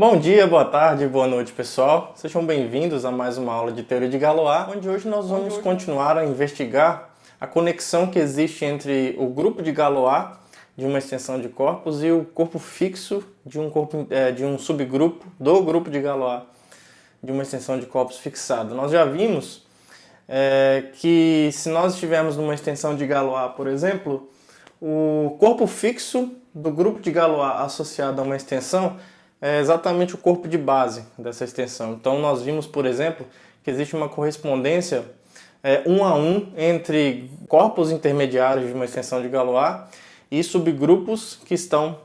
Bom dia, boa tarde, boa noite, pessoal. Sejam bem-vindos a mais uma aula de Teoria de Galois, onde hoje nós vamos continuar a investigar a conexão que existe entre o grupo de Galois de uma extensão de corpos e o corpo fixo de um subgrupo do grupo de Galois de uma extensão de corpos fixado. Nós já vimos que se nós estivermos numa extensão de Galois, por exemplo, o corpo fixo do grupo de Galois associado a uma extensão é exatamente o corpo de base dessa extensão. Então nós vimos, por exemplo, que existe uma correspondência 1 a 1 entre corpos intermediários de uma extensão de Galois e subgrupos que estão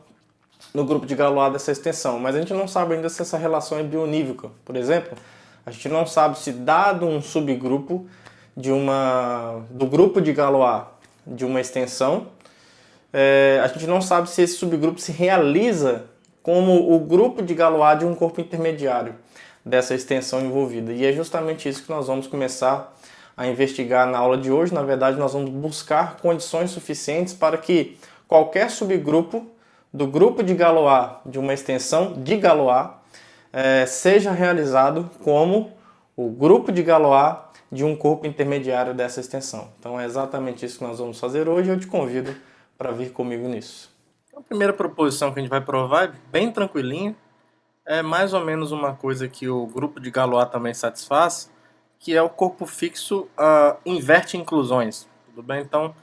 no grupo de Galois dessa extensão. Mas a gente não sabe ainda se essa relação é bionívoca. Por exemplo, a gente não sabe se dado um subgrupo do grupo de Galois de uma extensão, a gente não sabe se esse subgrupo se realiza como o grupo de Galois de um corpo intermediário dessa extensão envolvida. E é justamente isso que nós vamos começar a investigar na aula de hoje. Na verdade, nós vamos buscar condições suficientes para que qualquer subgrupo do grupo de Galois de uma extensão de Galois seja realizado como o grupo de Galois de um corpo intermediário dessa extensão. Então é exatamente isso que nós vamos fazer hoje. Eu te convido para vir comigo nisso. A primeira proposição que a gente vai provar é bem tranquilinha, é mais ou menos uma coisa que o grupo de Galois também satisfaz, que é o corpo fixo inverte inclusões, tudo bem? Então,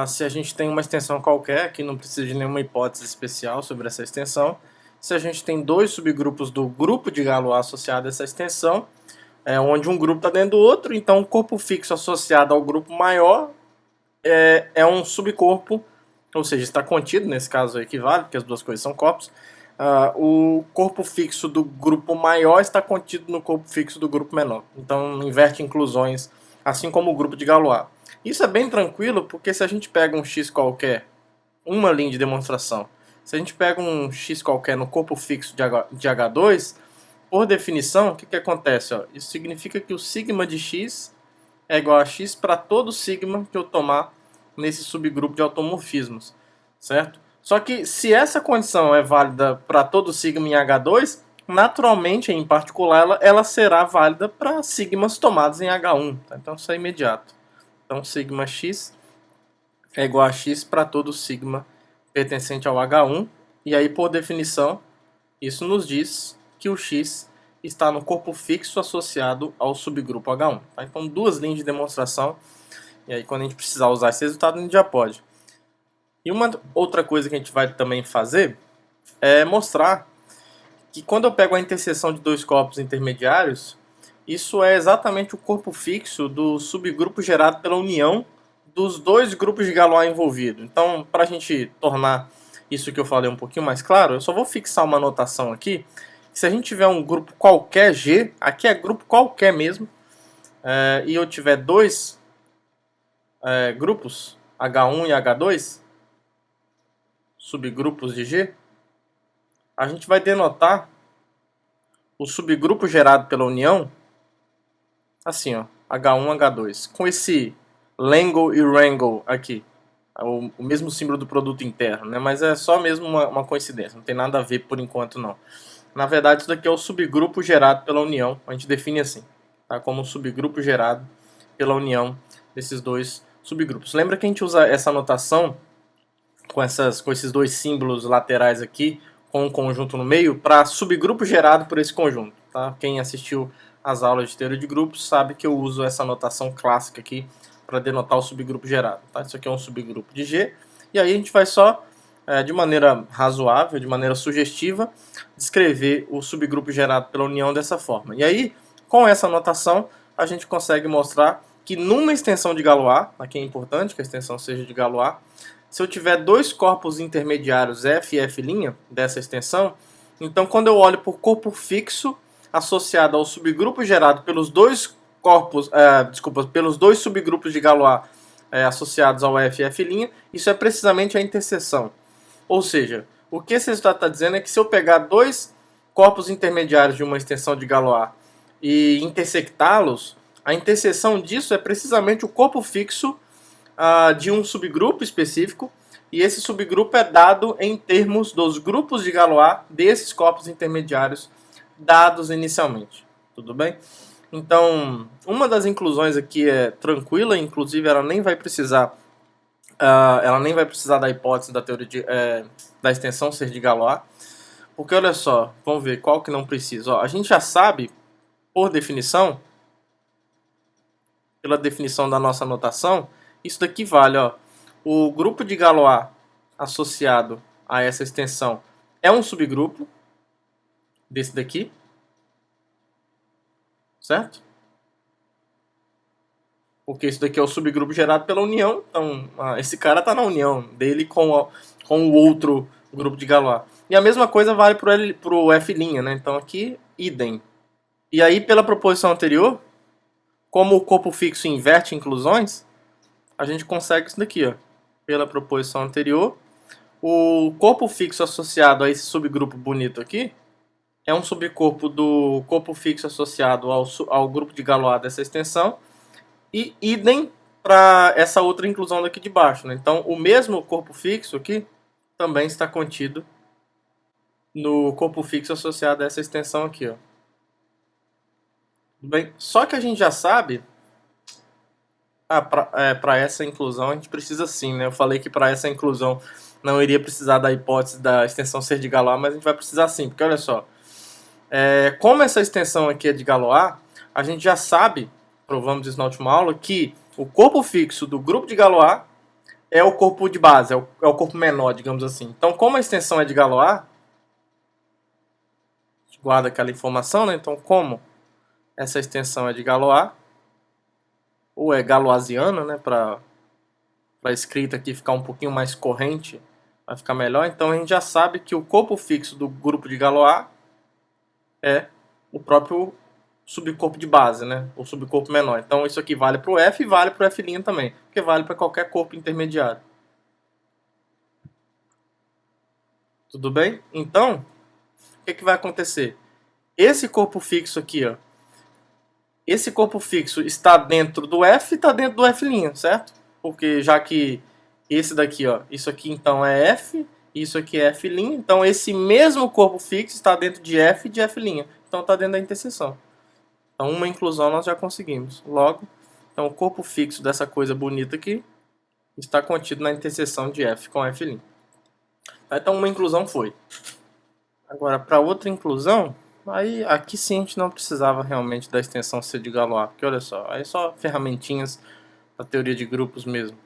se a gente tem uma extensão qualquer, que não precisa de nenhuma hipótese especial sobre essa extensão, se a gente tem dois subgrupos do grupo de Galois associado a essa extensão, onde um grupo está dentro do outro, então o corpo fixo associado ao grupo maior é um subcorpo, ou seja, está contido, nesse caso equivale, porque as duas coisas são corpos. O corpo fixo do grupo maior está contido no corpo fixo do grupo menor. Então, inverte inclusões, assim como o grupo de Galois. Isso é bem tranquilo, porque se a gente pega um x qualquer, uma linha de demonstração, se a gente pega um x qualquer no corpo fixo de H2, por definição, o que acontece? Isso significa que o sigma de x é igual a x para todo sigma que eu tomar nesse subgrupo de automorfismos, certo? Só que se essa condição é válida para todo sigma em H2, naturalmente, em particular, ela será válida para sigmas tomados em H1. Tá? Então isso é imediato. Então sigma x é igual a x para todo sigma pertencente ao H1. E aí, por definição, isso nos diz que o x está no corpo fixo associado ao subgrupo H1. Tá? Então duas linhas de demonstração. E aí, quando a gente precisar usar esse resultado, a gente já pode. E uma outra coisa que a gente vai também fazer é mostrar que quando eu pego a interseção de dois corpos intermediários, isso é exatamente o corpo fixo do subgrupo gerado pela união dos dois grupos de Galois envolvidos. Então, para a gente tornar isso que eu falei um pouquinho mais claro, eu só vou fixar uma anotação aqui. Se a gente tiver um grupo qualquer G, aqui é grupo qualquer mesmo, e eu tiver dois grupos, H1 e H2, subgrupos de G, a gente vai denotar o subgrupo gerado pela união assim, H1, H2, com esse Langle e Wrangle aqui, o mesmo símbolo do produto interno, né? Mas é só mesmo uma coincidência, não tem nada a ver por enquanto não. Na verdade, isso daqui é o subgrupo gerado pela união, a gente define assim, tá? Como um subgrupo gerado pela união desses dois subgrupos. Lembra que a gente usa essa notação com esses dois símbolos laterais aqui, com um conjunto no meio, para subgrupo gerado por esse conjunto. Tá? Quem assistiu às aulas de teoria de grupos sabe que eu uso essa notação clássica aqui para denotar o subgrupo gerado. Tá? Isso aqui é um subgrupo de G, e aí a gente vai só, de maneira razoável, de maneira sugestiva, descrever o subgrupo gerado pela união dessa forma. E aí, com essa notação, a gente consegue mostrar que numa extensão de Galois, aqui é importante que a extensão seja de Galois, se eu tiver dois corpos intermediários F e F' dessa extensão, então quando eu olho por corpo fixo associado ao subgrupo gerado pelos dois corpos, pelos dois subgrupos de Galois associados ao F e F', isso é precisamente a interseção. Ou seja, o que esse resultado está dizendo é que se eu pegar dois corpos intermediários de uma extensão de Galois e intersectá-los, a interseção disso é precisamente o corpo fixo de um subgrupo específico e esse subgrupo é dado em termos dos grupos de Galois desses corpos intermediários dados inicialmente. Tudo bem? Então, uma das inclusões aqui é tranquila, inclusive ela nem vai precisar da hipótese da teoria da extensão ser de Galois, porque olha só, vamos ver qual que não precisa. Ó, a gente já sabe, por definição, pela definição da nossa notação, isso daqui vale, ó. O grupo de Galois associado a essa extensão é um subgrupo desse daqui, certo? Porque isso daqui é o subgrupo gerado pela união, então esse cara está na união dele com o outro grupo de Galois. E a mesma coisa vale para o F', né? Então aqui, idem. E aí, pela proposição anterior, como o corpo fixo inverte inclusões, a gente consegue isso daqui, ó. Pela proposição anterior, o corpo fixo associado a esse subgrupo bonito aqui é um subcorpo do corpo fixo associado ao grupo de Galois dessa extensão, e idem para essa outra inclusão daqui de baixo, né? Então, o mesmo corpo fixo aqui também está contido no corpo fixo associado a essa extensão aqui, ó. Tudo bem? Só que a gente já sabe, para essa inclusão a gente precisa sim, né? Eu falei que para essa inclusão não iria precisar da hipótese da extensão ser de Galois, mas a gente vai precisar sim, porque olha só, como essa extensão aqui é de Galois, a gente já sabe, provamos isso na última aula, que o corpo fixo do grupo de Galois é o corpo de base, é o corpo menor, digamos assim. Então, como a extensão é de Galois, a gente guarda aquela informação, né? Então, como essa extensão é de Galois, ou é galoisiana, né? Para a escrita aqui ficar um pouquinho mais corrente, vai ficar melhor. Então, a gente já sabe que o corpo fixo do grupo de Galois é o próprio subcorpo de base, né? O subcorpo menor. Então isso aqui vale para o F e vale para o F' também, porque vale para qualquer corpo intermediário. Tudo bem? Então, o que vai acontecer? Esse corpo fixo aqui, ó, esse corpo fixo está dentro do F e está dentro do F', certo? Porque já que esse daqui, ó, isso aqui então é F, isso aqui é F', então esse mesmo corpo fixo está dentro de F e de F', então está dentro da interseção. Então, uma inclusão nós já conseguimos. Logo, então, o corpo fixo dessa coisa bonita aqui está contido na interseção de F com F'. Então, uma inclusão foi. Agora, para outra inclusão, aí aqui sim a gente não precisava realmente da extensão C de Galois, porque olha só, aí só ferramentinhas da teoria de grupos mesmo.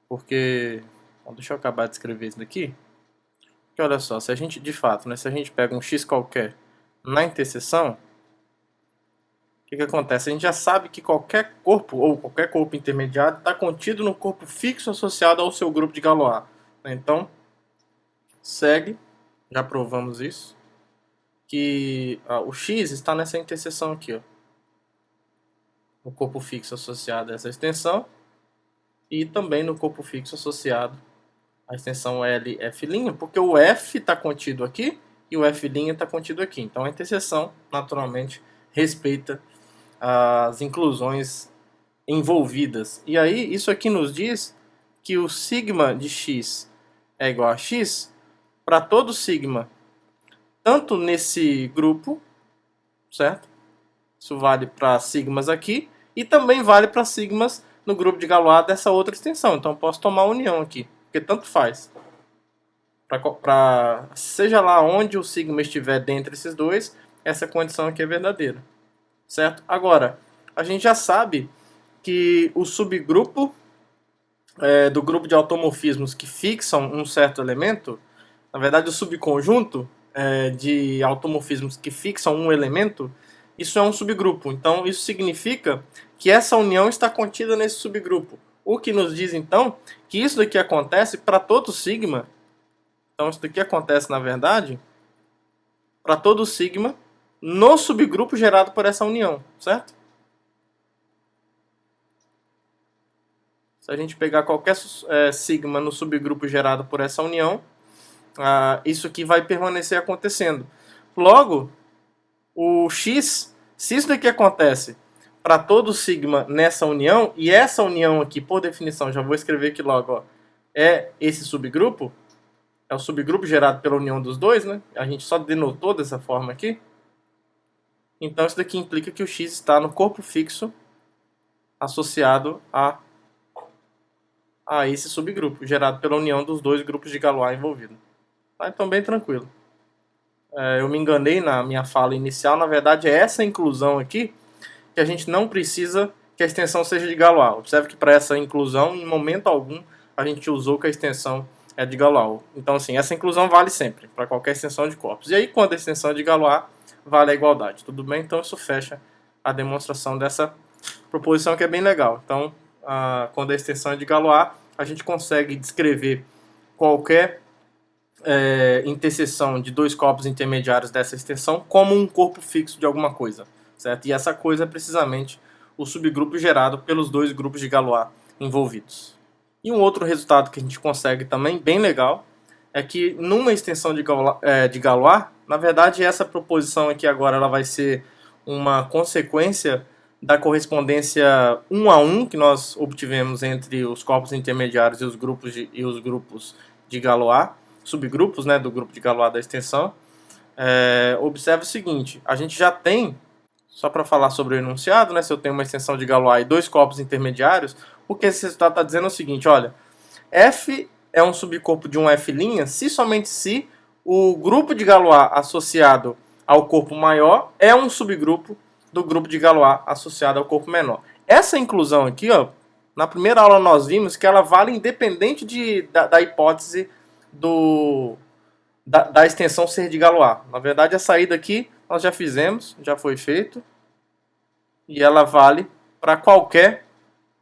Porque, bom, deixa eu acabar de escrever isso daqui. Porque olha só, se a gente, de fato, né, se a gente pega um X qualquer na interseção, o que acontece? A gente já sabe que qualquer corpo, ou qualquer corpo intermediário, está contido no corpo fixo associado ao seu grupo de Galois. Então, segue, já provamos isso, que o X está nessa interseção aqui, ó. O corpo fixo associado a essa extensão, e também no corpo fixo associado à extensão LF', porque o F está contido aqui, e o F' está contido aqui. Então, a interseção, naturalmente, respeita as inclusões envolvidas. E aí, isso aqui nos diz que o sigma de x é igual a x para todo sigma, tanto nesse grupo, certo? Isso vale para sigmas aqui, e também vale para sigmas no grupo de Galois dessa outra extensão. Então, eu posso tomar a união aqui, porque tanto faz. Seja lá onde o sigma estiver dentre esses dois, essa condição aqui é verdadeira. Certo? Agora, a gente já sabe que o subgrupo do grupo de automorfismos que fixam um certo elemento, na verdade o subconjunto de automorfismos que fixam um elemento, isso é um subgrupo. Então isso significa que essa união está contida nesse subgrupo. O que nos diz então que isso daqui acontece para todo sigma. Então isso daqui acontece na verdade para todo sigma no subgrupo gerado por essa união, certo? Se a gente pegar qualquer sigma no subgrupo gerado por essa união, isso aqui vai permanecer acontecendo. Logo, o x, se isso daqui acontece para todo sigma nessa união, e essa união aqui, por definição, já vou escrever aqui logo, ó, é esse subgrupo, é o subgrupo gerado pela união dos dois, né? A gente só denotou dessa forma aqui. Então isso daqui implica que o X está no corpo fixo associado a esse subgrupo, gerado pela união dos dois grupos de Galois envolvidos. Tá? Então bem tranquilo. Eu me enganei na minha fala inicial, na verdade é essa inclusão aqui que a gente não precisa que a extensão seja de Galois. Observe que para essa inclusão, em momento algum, a gente usou que a extensão é de Galois. Então assim, essa inclusão vale sempre, para qualquer extensão de corpos. E aí quando a extensão é de Galois, vale a igualdade. Tudo bem? Então isso fecha a demonstração dessa proposição que é bem legal. Então, quando a extensão é de Galois, a gente consegue descrever qualquer interseção de dois corpos intermediários dessa extensão como um corpo fixo de alguma coisa, certo? E essa coisa é precisamente o subgrupo gerado pelos dois grupos de Galois envolvidos. E um outro resultado que a gente consegue também, bem legal, é que numa extensão de Galois, na verdade essa proposição aqui agora ela vai ser uma consequência da correspondência 1 a 1 que nós obtivemos entre os corpos intermediários e os grupos de Galois, subgrupos, né, do grupo de Galois da extensão. Observe o seguinte, a gente já tem, só para falar sobre o enunciado, né, se eu tenho uma extensão de Galois e dois corpos intermediários, o que esse resultado está dizendo é o seguinte, olha, F é um subcorpo de um F' se somente se o grupo de Galois associado ao corpo maior é um subgrupo do grupo de Galois associado ao corpo menor. Essa inclusão aqui, ó, na primeira aula nós vimos que ela vale independente da hipótese da extensão ser de Galois. Na verdade, a saída aqui nós já fizemos, já foi feito, e ela vale para qualquer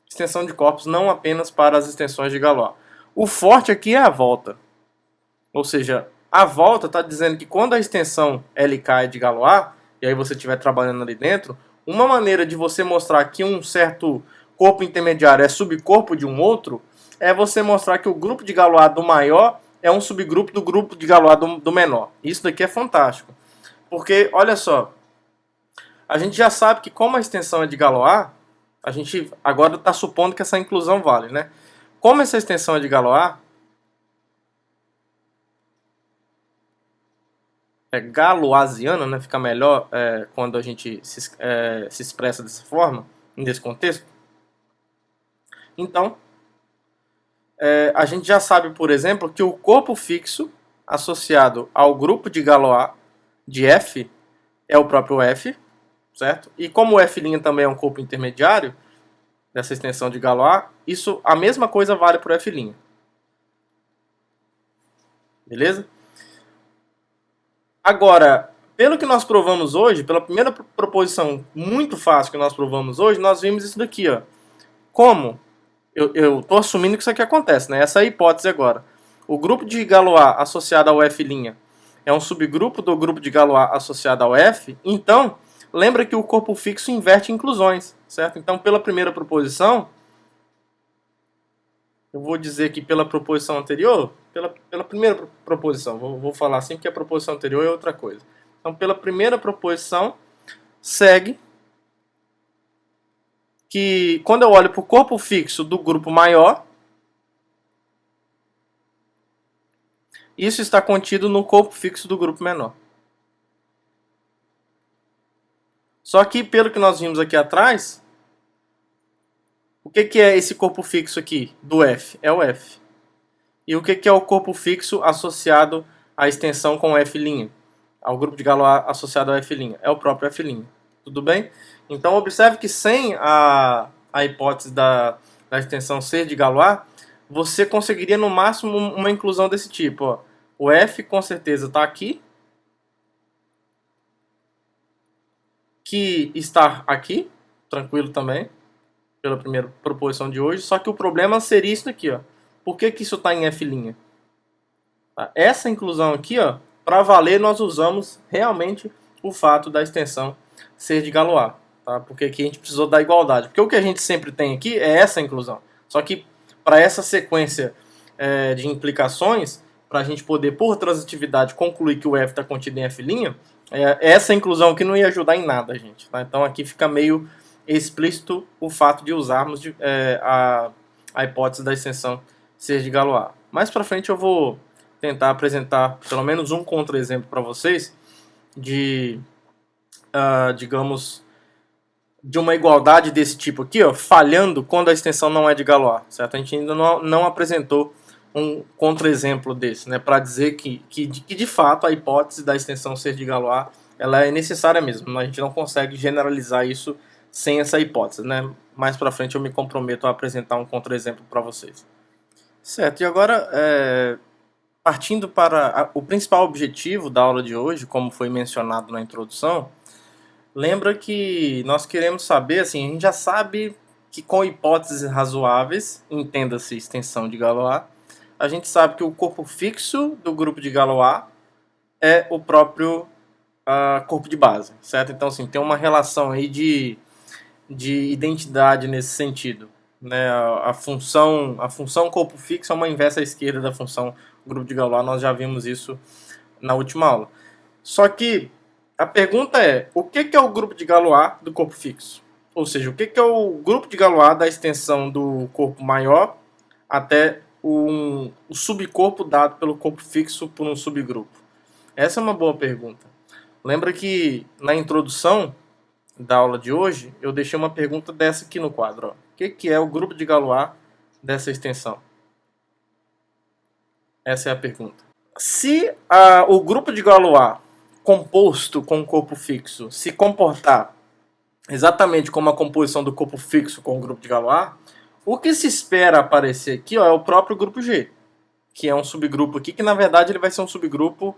extensão de corpos, não apenas para as extensões de Galois. O forte aqui é a volta. Ou seja, a volta está dizendo que quando a extensão LK é de Galois, e aí você estiver trabalhando ali dentro, uma maneira de você mostrar que um certo corpo intermediário é subcorpo de um outro, é você mostrar que o grupo de Galois do maior é um subgrupo do grupo de Galois do menor. Isso daqui é fantástico. Porque, olha só, a gente já sabe que como a extensão é de Galois, a gente agora está supondo que essa inclusão vale, né? Como essa extensão é de Galois, galoisiana, né? Fica melhor quando a gente se expressa dessa forma, nesse contexto. Então, a gente já sabe, por exemplo, que o corpo fixo associado ao grupo de Galois de F é o próprio F, certo? E como o F' também é um corpo intermediário dessa extensão de Galois, a mesma coisa vale para o F'. Beleza? Agora, pelo que nós provamos hoje, pela primeira proposição muito fácil que nós provamos hoje, nós vimos isso daqui, ó. Como? Eu estou assumindo que isso aqui acontece, né? Essa é a hipótese agora. O grupo de Galois associado ao F' é um subgrupo do grupo de Galois associado ao F, então, lembra que o corpo fixo inverte inclusões, certo? Então, pela primeira proposição, eu vou dizer que pela proposição anterior, pela primeira proposição, vou falar assim porque a proposição anterior é outra coisa. Então, pela primeira proposição, segue que quando eu olho para o corpo fixo do grupo maior, isso está contido no corpo fixo do grupo menor. Só que, pelo que nós vimos aqui atrás, o que é esse corpo fixo aqui do F? É o F. E o que é o corpo fixo associado à extensão com F'? Ao grupo de Galois associado ao F'? É o próprio F'. Tudo bem? Então, observe que sem a hipótese da extensão ser de Galois, você conseguiria no máximo uma inclusão desse tipo. Ó. O F com certeza está aqui, que está aqui, tranquilo também, pela primeira proposição de hoje, só que o problema seria isso aqui, ó. Por que isso está em F'? Tá? Essa inclusão aqui, ó, para valer, nós usamos realmente o fato da extensão ser de Galois, tá? Porque aqui a gente precisou da igualdade. Porque o que a gente sempre tem aqui é essa inclusão. Só que para essa sequência de implicações, para a gente poder, por transitividade, concluir que o F está contido em F', essa inclusão aqui não ia ajudar em nada, gente. Tá? Então aqui fica meio explícito o fato de usarmos a hipótese da extensão ser de Galois. Mais para frente eu vou tentar apresentar pelo menos um contra-exemplo para vocês de, digamos, de uma igualdade desse tipo aqui, ó, falhando quando a extensão não é de Galois, certo? A gente ainda não apresentou um contra-exemplo desse, né, para dizer que de fato a hipótese da extensão ser de Galois ela é necessária mesmo. A gente não consegue generalizar isso sem essa hipótese, né? Mais para frente eu me comprometo a apresentar um contra-exemplo para vocês. Certo, e agora, partindo para o principal objetivo da aula de hoje, como foi mencionado na introdução, lembra que nós queremos saber, assim, a gente já sabe que com hipóteses razoáveis, entenda-se extensão de Galois, a gente sabe que o corpo fixo do grupo de Galois é o próprio corpo de base, certo? Então, assim, tem uma relação aí de identidade nesse sentido, né? A função corpo fixo é uma inversa à esquerda da função grupo de Galois, nós já vimos isso na última aula. Só que a pergunta é, o que é o grupo de Galois do corpo fixo? Ou seja, o que é o grupo de Galois da extensão do corpo maior até o subcorpo dado pelo corpo fixo por um subgrupo? Essa é uma boa pergunta. Lembra que na introdução da aula de hoje, eu deixei uma pergunta dessa aqui no quadro. Ó. O que é o grupo de Galois dessa extensão? Essa é a pergunta. Se o grupo de Galois composto com o corpo fixo se comportar exatamente como a composição do corpo fixo com o grupo de Galois, o que se espera aparecer aqui, ó, é o próprio grupo G, que é um subgrupo aqui, que na verdade ele vai ser um subgrupo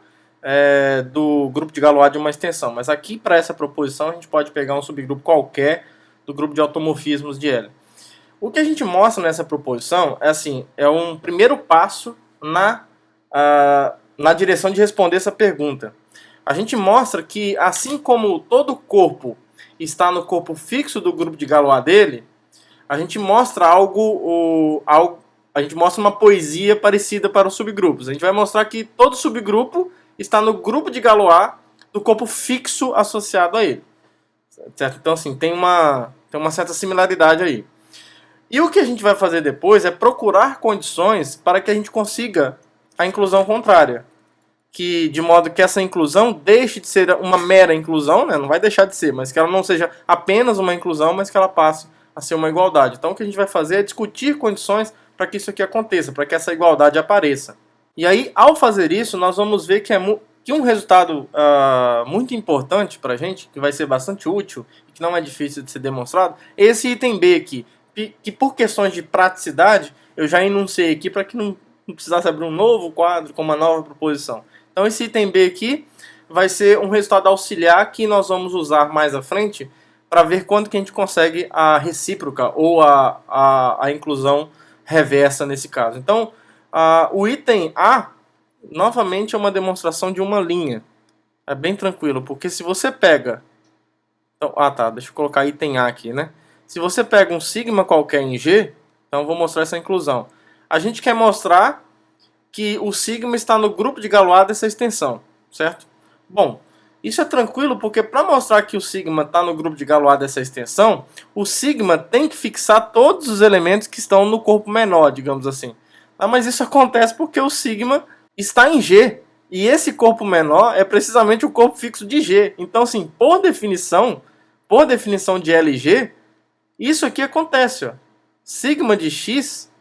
do grupo de Galois de uma extensão. Mas aqui, para essa proposição, a gente pode pegar um subgrupo qualquer do grupo de automorfismos de L. O que a gente mostra nessa proposição é assim, é um primeiro passo na direção de responder essa pergunta. A gente mostra que, assim como todo corpo está no corpo fixo do grupo de Galois dele, a gente mostra a gente mostra uma poesia parecida para os subgrupos. A gente vai mostrar que todo subgrupo está no grupo de Galois do corpo fixo associado a ele. Certo? Então, assim, tem uma certa similaridade aí. E o que a gente vai fazer depois é procurar condições para que a gente consiga a inclusão contrária. De modo que essa inclusão deixe de ser uma mera inclusão, né? Não vai deixar de ser, mas que ela não seja apenas uma inclusão, mas que ela passe a ser uma igualdade. Então, o que a gente vai fazer é discutir condições para que isso aqui aconteça, para que essa igualdade apareça. E aí, ao fazer isso, nós vamos ver que um resultado muito importante para a gente, que vai ser bastante útil e que não é difícil de ser demonstrado, é esse item B aqui, que por questões de praticidade, eu já enunciei aqui para que não precisasse abrir um novo quadro com uma nova proposição. Então, esse item B aqui vai ser um resultado auxiliar que nós vamos usar mais à frente para ver quando que a gente consegue a recíproca ou a inclusão reversa nesse caso. Então, o item A, novamente, é uma demonstração de uma linha. É bem tranquilo, porque se você pega... Então, deixa eu colocar item A aqui, né? Se você pega um sigma qualquer em G, então eu vou mostrar essa inclusão. A gente quer mostrar que o sigma está no grupo de Galois dessa extensão, certo? Bom, isso é tranquilo porque para mostrar que o sigma está no grupo de Galois dessa extensão, o sigma tem que fixar todos os elementos que estão no corpo menor, digamos assim. Mas isso acontece porque o sigma está em G. E esse corpo menor é precisamente o corpo fixo de G. Então, assim, por definição de LG, isso aqui acontece. Ó. Sigma de x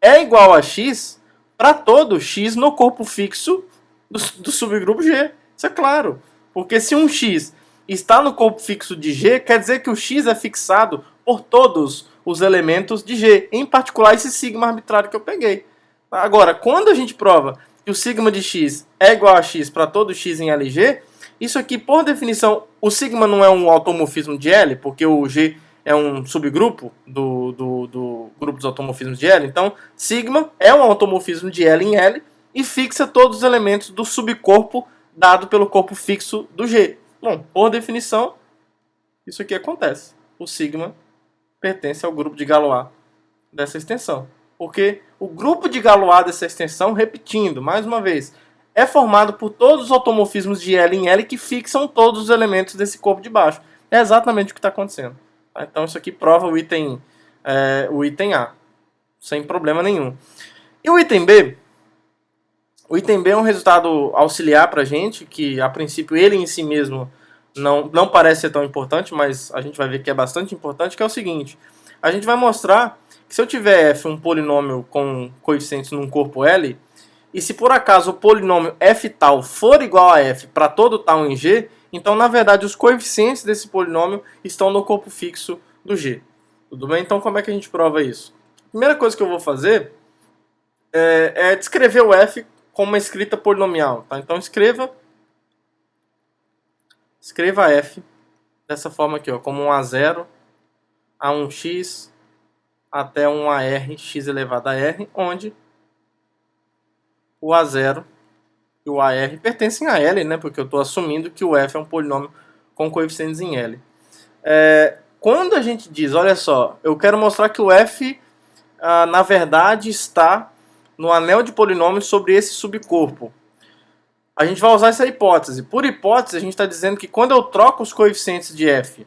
é igual a x para todo x no corpo fixo do subgrupo G. Isso é claro. Porque se um x está no corpo fixo de G, quer dizer que o x é fixado por todos os elementos de G. Em particular, esse sigma arbitrário que eu peguei. Agora, quando a gente prova que o sigma de x é igual a x para todo x em LG, isso aqui, por definição, o sigma não é um automorfismo de L, porque o G é um subgrupo do grupo dos automorfismos de L. Então, sigma é um automorfismo de L em L e fixa todos os elementos do subcorpo dado pelo corpo fixo do G. Bom, por definição, isso aqui acontece. O sigma pertence ao grupo de Galois dessa extensão. Porque o grupo de Galois dessa extensão, repetindo, mais uma vez, é formado por todos os automorfismos de L em L que fixam todos os elementos desse corpo de baixo. É exatamente o que está acontecendo. Então isso aqui prova o item A, sem problema nenhum. E o item B? O item B é um resultado auxiliar para a gente, que a princípio ele em si mesmo não parece ser tão importante, mas a gente vai ver que é bastante importante, que é o seguinte. A gente vai mostrar que se eu tiver f um polinômio com coeficientes num corpo L, e se por acaso o polinômio f tal for igual a f para todo tal em G, então na verdade os coeficientes desse polinômio estão no corpo fixo do G. Tudo bem? Então como é que a gente prova isso? A primeira coisa que eu vou fazer é descrever o f como uma escrita polinomial. Tá? Então escreva f dessa forma aqui, ó, como um A0, A1x até um AR x elevado a R, onde o A0 e o AR pertencem a L, né, porque eu estou assumindo que o f é um polinômio com coeficientes em L. Quando a gente diz, olha só, eu quero mostrar que o f, na verdade, está no anel de polinômios sobre esse subcorpo, a gente vai usar essa hipótese. Por hipótese, a gente está dizendo que quando eu troco os coeficientes de f,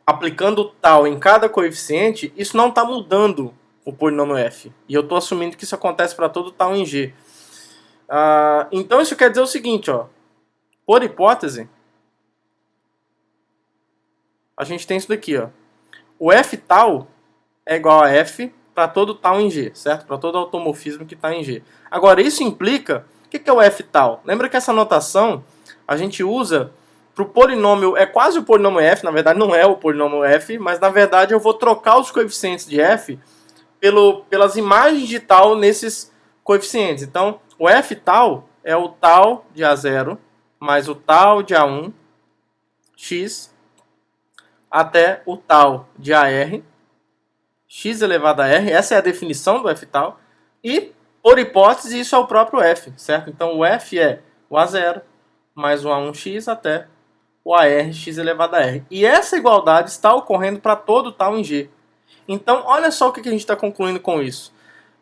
aplicando tal em cada coeficiente, isso não está mudando o polinômio f. E eu estou assumindo que isso acontece para todo tal em G. Então isso quer dizer o seguinte, ó, por hipótese, a gente tem isso daqui, ó. O f tal é igual a f para todo tal em G, certo? Para todo automorfismo que está em G. Agora, isso implica... O que é o f tal? Lembra que essa notação a gente usa para o polinômio... É quase o polinômio f, na verdade não é o polinômio f, mas na verdade eu vou trocar os coeficientes de f pelas imagens de tal nesses coeficientes. Então, o f tal é o tal de A0 mais o tal de A1 x até o tal de AR x elevado a R, essa é a definição do f tal, e, por hipótese, isso é o próprio f, certo? Então, o f é o A0 mais o A1x até o AR x elevado a R. E essa igualdade está ocorrendo para todo tal em G. Então, olha só o que a gente está concluindo com isso.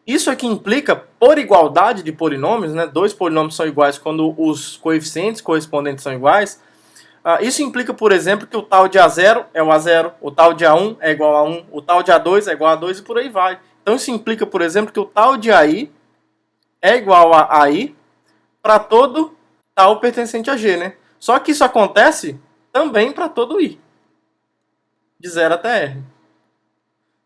Isso aqui implica, por igualdade de polinômios, né? Dois polinômios são iguais quando os coeficientes correspondentes são iguais. Isso implica, por exemplo, que o tal de A0 é o A0, o tal de A1 é igual a 1, o tal de A2 é igual a 2 e por aí vai. Então isso implica, por exemplo, que o tal de AI é igual a AI para todo tal pertencente a G, né? Só que isso acontece também para todo I, de 0 até R.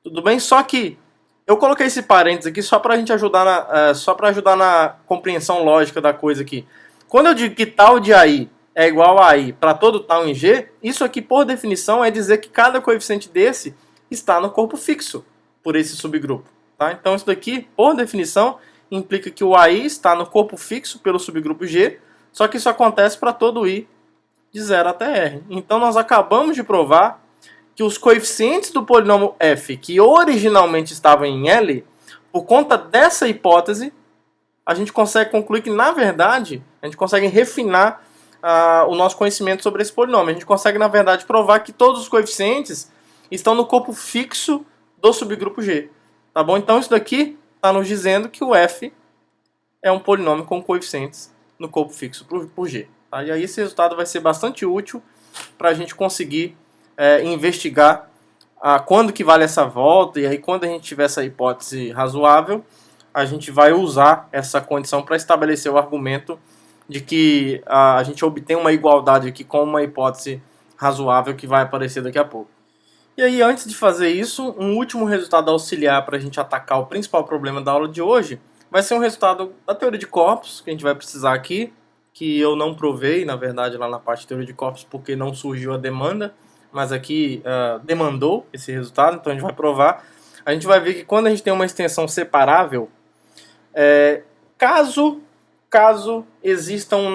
Tudo bem? Só que eu coloquei esse parênteses aqui só para a gente ajudar na compreensão lógica da coisa aqui. Quando eu digo que tal de AI é igual a AI para todo tal em G, isso aqui, por definição, é dizer que cada coeficiente desse está no corpo fixo por esse subgrupo. Tá? Então, isso daqui, por definição, implica que o AI está no corpo fixo pelo subgrupo G, só que isso acontece para todo I de 0 até R. Então, nós acabamos de provar que os coeficientes do polinômio f, que originalmente estavam em L, por conta dessa hipótese, a gente consegue concluir que, na verdade, a gente consegue refinar o nosso conhecimento sobre esse polinômio. A gente consegue, na verdade, provar que todos os coeficientes estão no corpo fixo do subgrupo G. Tá bom? Então, isso daqui está nos dizendo que o f é um polinômio com coeficientes no corpo fixo por G. Tá? E aí esse resultado vai ser bastante útil para a gente conseguir investigar quando que vale essa volta, e aí quando a gente tiver essa hipótese razoável, a gente vai usar essa condição para estabelecer o argumento de que a gente obtém uma igualdade aqui com uma hipótese razoável que vai aparecer daqui a pouco. E aí, antes de fazer isso, um último resultado auxiliar para a gente atacar o principal problema da aula de hoje vai ser um resultado da teoria de corpos, que a gente vai precisar aqui, que eu não provei, na verdade, lá na parte de teoria de corpos, porque não surgiu a demanda, mas aqui demandou esse resultado, então a gente vai provar. A gente vai ver que quando a gente tem uma extensão separável, caso exista um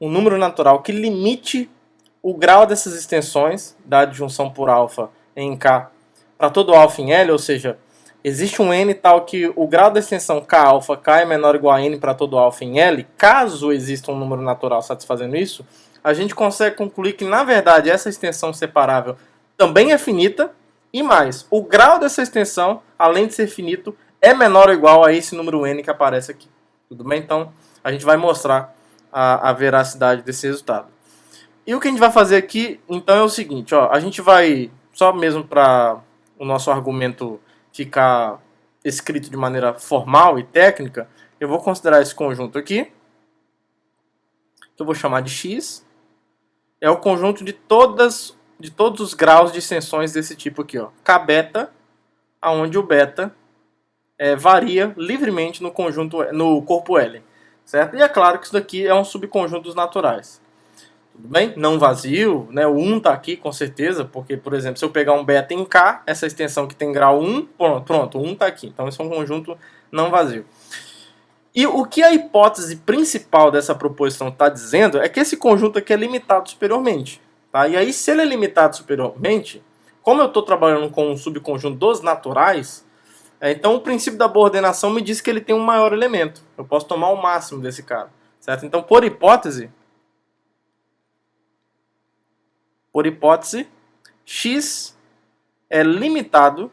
número natural que limite o grau dessas extensões da adjunção por alfa em K para todo alfa em L, ou seja, existe um N tal que o grau da extensão K alfa K é menor ou igual a N para todo alfa em L, caso exista um número natural satisfazendo isso, a gente consegue concluir que, na verdade, essa extensão separável também é finita, e mais, o grau dessa extensão, além de ser finito, é menor ou igual a esse número N que aparece aqui. Tudo bem? Então, a gente vai mostrar a veracidade desse resultado. E o que a gente vai fazer aqui, então, é o seguinte, ó, a gente vai, só mesmo para o nosso argumento ficar escrito de maneira formal e técnica, eu vou considerar esse conjunto aqui, que eu vou chamar de X, é o conjunto de todos os graus de extensões desse tipo aqui, ó, Kβ, onde o beta varia livremente no corpo L, certo? E é claro que isso daqui é um subconjunto dos naturais. Tudo bem? Não vazio, né? O 1 está aqui com certeza, porque, por exemplo, se eu pegar um beta em K, essa extensão que tem grau 1, pronto, o 1 está aqui. Então, esse é um conjunto não vazio. E o que a hipótese principal dessa proposição está dizendo é que esse conjunto aqui é limitado superiormente. Tá? E aí, se ele é limitado superiormente, como eu estou trabalhando com um subconjunto dos naturais, então o princípio da boa ordenação me diz que ele tem um maior elemento. Eu posso tomar o máximo desse cara. Certo? Então, por hipótese, X é limitado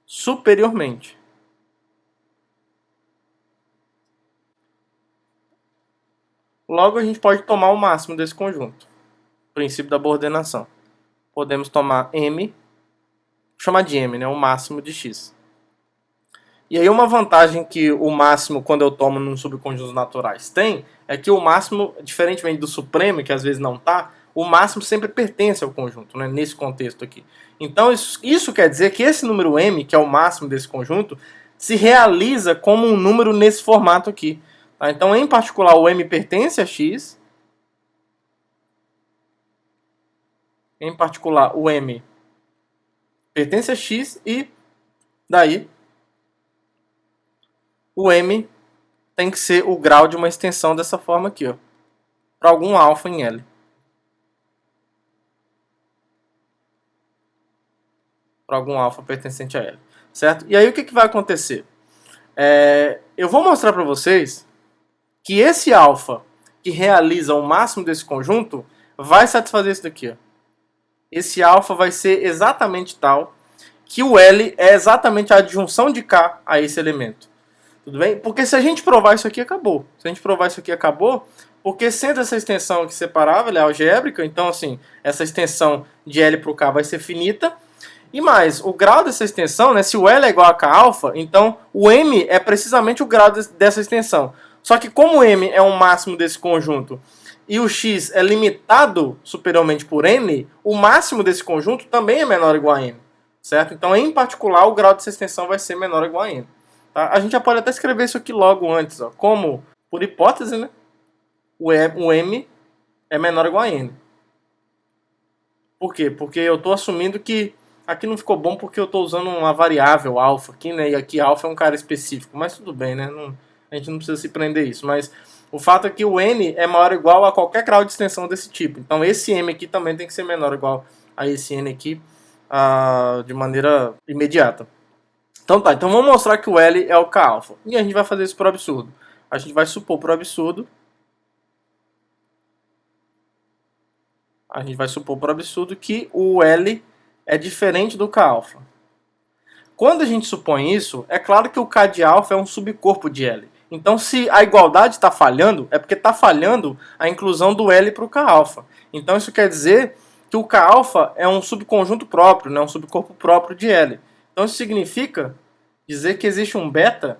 superiormente. Logo, a gente pode tomar o máximo desse conjunto. Princípio da boa ordenação. Podemos tomar M, vou chamar de M, né, o máximo de X. E aí uma vantagem que o máximo, quando eu tomo num subconjuntos naturais, tem, é que o máximo, diferentemente do supremo, que às vezes não está, o máximo sempre pertence ao conjunto, né, nesse contexto aqui. Então isso quer dizer que esse número M, que é o máximo desse conjunto, se realiza como um número nesse formato aqui. Tá? Então, em particular, o M pertence a X. Em particular, o M pertence a X e daí o M tem que ser o grau de uma extensão dessa forma aqui, ó, para algum alfa em L. Para algum alfa pertencente a L. Certo? E aí o que vai acontecer? Eu vou mostrar para vocês que esse alfa que realiza o máximo desse conjunto vai satisfazer isso daqui. Ó. Esse alfa vai ser exatamente tal que o L é exatamente a adjunção de K a esse elemento. Tudo bem? Porque se a gente provar isso aqui, acabou. Se a gente provar isso aqui, acabou. Porque sendo essa extensão aqui separável, ela é algébrica, então assim, essa extensão de L para o K vai ser finita. E mais, o grau dessa extensão, né, se o L é igual a K alfa, então o M é precisamente o grau dessa extensão. Só que como o M é o máximo desse conjunto e o X é limitado superiormente por N, o máximo desse conjunto também é menor ou igual a N. Certo? Então, em particular, o grau dessa extensão vai ser menor ou igual a N. Tá? A gente já pode até escrever isso aqui logo antes, ó, como, por hipótese, né, o M é menor ou igual a N. Por quê? Porque eu estou assumindo que aqui não ficou bom porque eu estou usando uma variável alfa aqui, né, e aqui alfa é um cara específico, mas tudo bem, né, a gente não precisa se prender a isso, mas o fato é que o N é maior ou igual a qualquer grau de extensão desse tipo. Então esse M aqui também tem que ser menor ou igual a esse N aqui de maneira imediata. Então tá, então vamos mostrar que o L é o K alfa. E a gente vai fazer isso por absurdo. A gente vai supor por absurdo. Que o L é diferente do K alfa. Quando a gente supõe isso, é claro que o K de alfa é um subcorpo de L. Então, se a igualdade está falhando, é porque está falhando a inclusão do L para o K alfa. Então, isso quer dizer que o K alfa é um subconjunto próprio, né, um subcorpo próprio de L. Então, isso significa dizer que existe um beta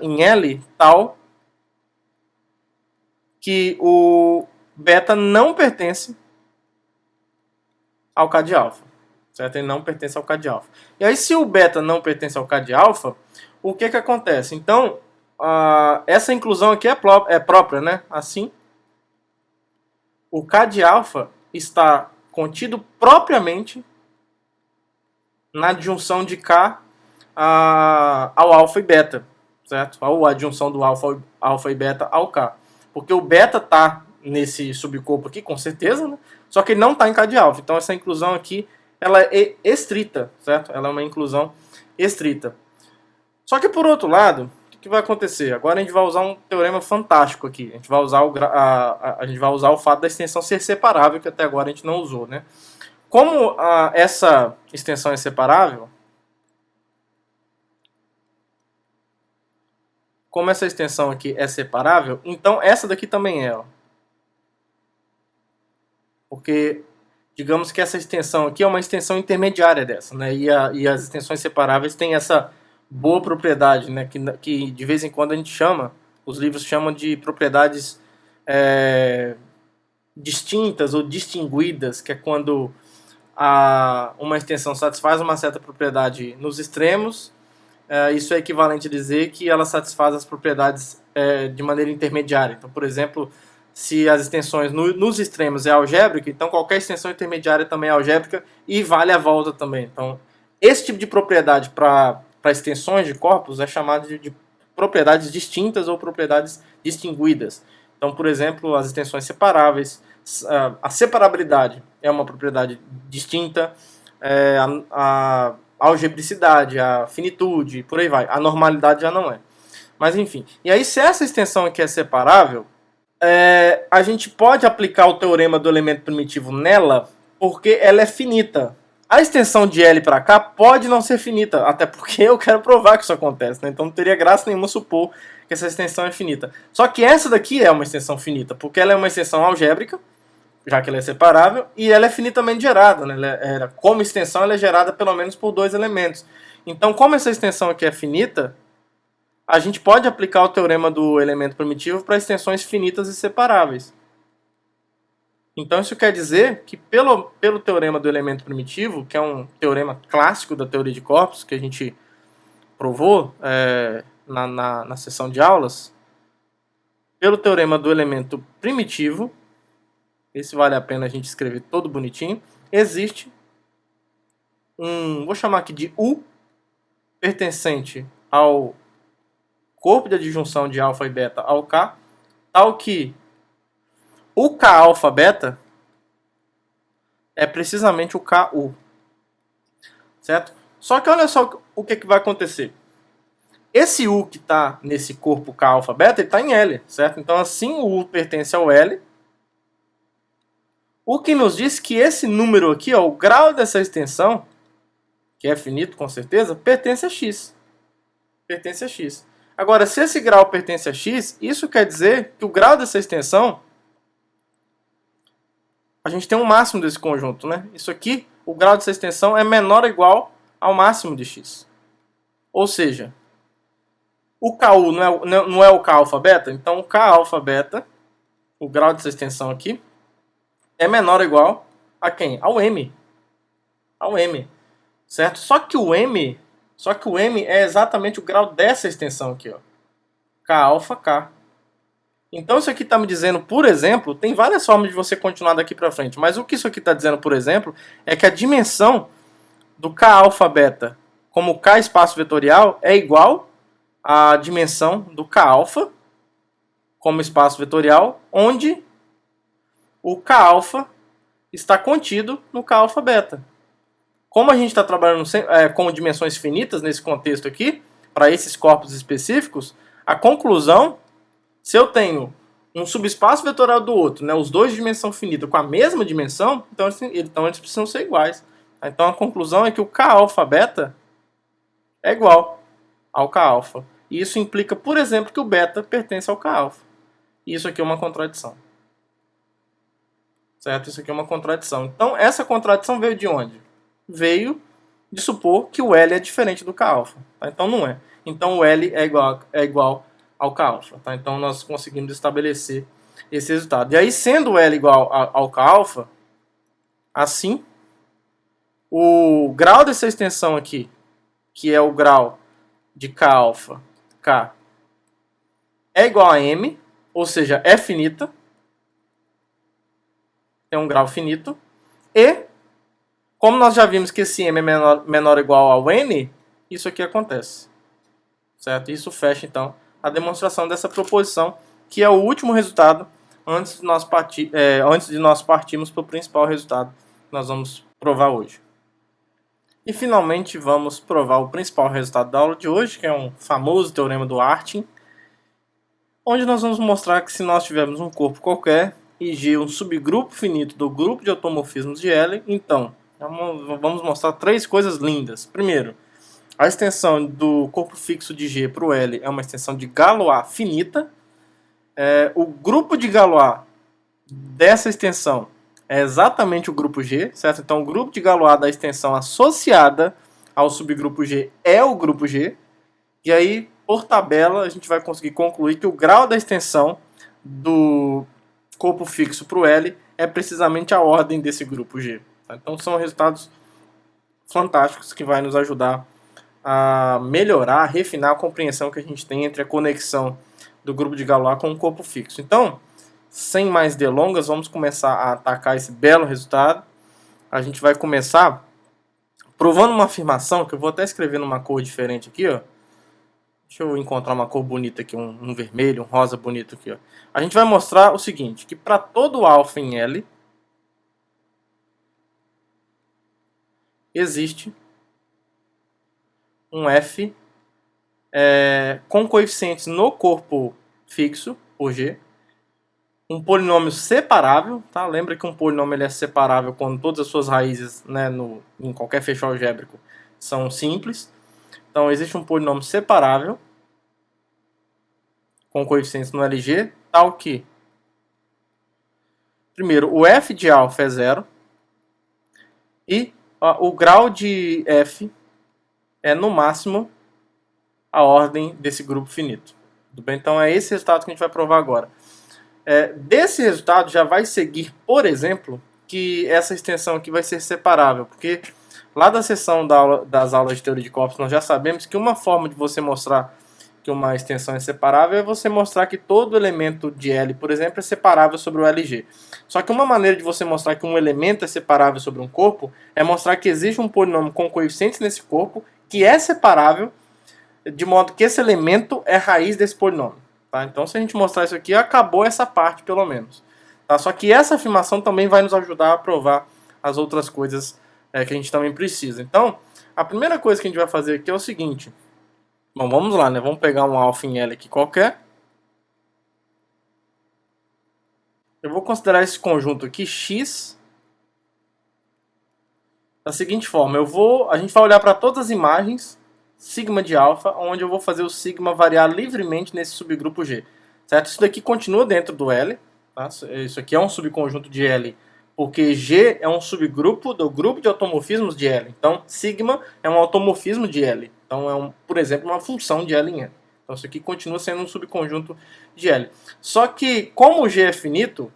em L tal que o beta não pertence ao K de alfa. Certo? Ele não pertence ao K de alfa. E aí, se o beta não pertence ao K de alfa, o que acontece? Então, essa inclusão aqui é própria, né? Assim, o K de alfa está contido propriamente na adjunção de K ao alfa e beta, certo? Ou a adjunção do alfa e beta ao K. Porque o beta está nesse subcorpo aqui, com certeza, né? Só que ele não está em K de alfa. Então, essa inclusão aqui ela é estrita, certo? Ela é uma inclusão estrita. Só que por outro lado, o que vai acontecer? Agora a gente vai usar um teorema fantástico aqui. A gente vai usar o fato da extensão ser separável, que até agora a gente não usou, né? Como essa extensão é separável, como essa extensão aqui é separável, então essa daqui também é, ó. Porque digamos que essa extensão aqui é uma extensão intermediária dessa, né? E as extensões separáveis têm essa boa propriedade, né? Que de vez em quando a gente chama, os livros chamam de propriedades distintas ou distinguidas, que é quando uma extensão satisfaz uma certa propriedade nos extremos. Isso é equivalente a dizer que ela satisfaz as propriedades de maneira intermediária. Então, por exemplo, se as extensões nos extremos é algébrica, então qualquer extensão intermediária também é algébrica e vale a volta também. Então, esse tipo de propriedade para extensões de corpos é chamado de propriedades distintas ou propriedades distinguidas. Então, por exemplo, as extensões separáveis, a separabilidade é uma propriedade distinta, a algebricidade, a finitude, por aí vai. A normalidade já não é. Mas enfim. E aí, se essa extensão aqui é separável, a gente pode aplicar o teorema do elemento primitivo nela, porque ela é finita. A extensão de L para cá pode não ser finita, até porque eu quero provar que isso acontece, né? Então não teria graça nenhuma supor que essa extensão é finita. Só que essa daqui é uma extensão finita, porque ela é uma extensão algébrica, já que ela é separável, e ela é finitamente gerada, né? Como extensão, ela é gerada pelo menos por dois elementos. Então, como essa extensão aqui é finita, a gente pode aplicar o teorema do elemento primitivo para extensões finitas e separáveis. Então, isso quer dizer que pelo teorema do elemento primitivo, que é um teorema clássico da teoria de corpos, que a gente provou na sessão de aulas, pelo teorema do elemento primitivo, esse vale a pena a gente escrever todo bonitinho, existe vou chamar aqui de U, pertencente ao corpo de adjunção de alfa e beta ao K, tal que o K alfa beta é precisamente o KU, certo? Só que olha só o que vai acontecer. Esse U que está nesse corpo K alfa beta, ele está em L, certo? Então assim o U pertence ao L, o que nos diz que esse número aqui, ó, o grau dessa extensão, que é finito com certeza, pertence a X. Pertence a X. Agora, se esse grau pertence a X, isso quer dizer que o grau dessa extensão, a gente tem um máximo desse conjunto, né? Isso aqui, o grau dessa extensão é menor ou igual ao máximo de X. Ou seja, o KU não é o K alfa beta, então o K alfa beta, o grau dessa extensão aqui, é menor ou igual a quem? Ao M. Ao M. Certo? Só que o M é exatamente o grau dessa extensão aqui, ó. K alfa K. Então isso aqui está me dizendo, por exemplo, tem várias formas de você continuar daqui para frente, mas o que isso aqui está dizendo, por exemplo, é que a dimensão do K alfa beta como K espaço vetorial é igual à dimensão do K alfa como espaço vetorial, onde o K alfa está contido no K alfa beta. Como a gente está trabalhando com dimensões finitas nesse contexto aqui, para esses corpos específicos, a conclusão, se eu tenho um subespaço vetorial do outro, né, os dois de dimensão finita com a mesma dimensão, então eles precisam ser iguais. Então a conclusão é que o K alfa beta é igual ao K alfa. E isso implica, por exemplo, que o beta pertence ao K alfa. E isso aqui é uma contradição. Certo? Isso aqui é uma contradição. Então essa contradição veio de onde? Veio de supor que o L é diferente do K alfa. Tá? Então não é. Então o L é igual ao K alfa. Tá? Então nós conseguimos estabelecer esse resultado. E aí, sendo o L igual ao K alfa, assim, o grau dessa extensão aqui, que é o grau de K alfa K, é igual a M, ou seja, é finita, tem um grau finito, e como nós já vimos que esse M é menor ou igual ao N, isso aqui acontece. Certo? Isso fecha, então, a demonstração dessa proposição, que é o último resultado antes de nós partirmos para o principal resultado que nós vamos provar hoje. E, finalmente, vamos provar o principal resultado da aula de hoje, que é um famoso teorema do Artin, onde nós vamos mostrar que se nós tivermos um corpo qualquer e G um subgrupo finito do grupo de automorfismos de L, então vamos mostrar três coisas lindas. Primeiro, a extensão do corpo fixo de G para o L é uma extensão de Galois finita. O grupo de Galois dessa extensão é exatamente o grupo G, certo? Então o grupo de Galois da extensão associada ao subgrupo G é o grupo G. E aí, por tabela, a gente vai conseguir concluir que o grau da extensão do corpo fixo para o L é precisamente a ordem desse grupo G. Tá? Então são resultados fantásticos que vai nos ajudar a melhorar, a refinar a compreensão que a gente tem entre a conexão do grupo de Galois com o corpo fixo. Então, sem mais delongas, vamos começar a atacar esse belo resultado. A gente vai começar provando uma afirmação, que eu vou até escrever numa cor diferente aqui, ó. Deixa eu encontrar uma cor bonita aqui, um vermelho, um rosa bonito aqui, ó. A gente vai mostrar o seguinte, que para todo alfa em L, existe um F com coeficientes no corpo fixo, por G, um polinômio separável, tá? Lembra que um polinômio ele é separável quando todas as suas raízes, né, em qualquer fecho algébrico são simples. Então existe um polinômio separável com coeficientes no LG, tal que, primeiro, o F de alfa é 0 e o grau de F é, no máximo, a ordem desse grupo finito. Tudo bem? Então é esse resultado que a gente vai provar agora. Desse resultado já vai seguir, por exemplo, que essa extensão aqui vai ser separável, porque lá da seção das aulas de teoria de corpos nós já sabemos que uma forma de você mostrar que uma extensão é separável é você mostrar que todo elemento de L, por exemplo, é separável sobre o LG. Só que uma maneira de você mostrar que um elemento é separável sobre um corpo é mostrar que existe um polinômio com coeficientes nesse corpo que é separável, de modo que esse elemento é raiz desse polinômio. Tá? Então, se a gente mostrar isso aqui, acabou essa parte, pelo menos. Tá? Só que essa afirmação também vai nos ajudar a provar as outras coisas que a gente também precisa. Então, a primeira coisa que a gente vai fazer aqui é o seguinte. Bom, vamos lá, né? Vamos pegar um alfa em L aqui qualquer. Eu vou considerar esse conjunto aqui X da seguinte forma. A gente vai olhar para todas as imagens sigma de alfa, onde eu vou fazer o sigma variar livremente nesse subgrupo G. Certo? Isso daqui continua dentro do L. Tá? Isso aqui é um subconjunto de L, porque G é um subgrupo do grupo de automorfismos de L. Então, sigma é um automorfismo de L. Então, por exemplo, uma função de L em L. Então, isso aqui continua sendo um subconjunto de L. Só que, como o G é finito,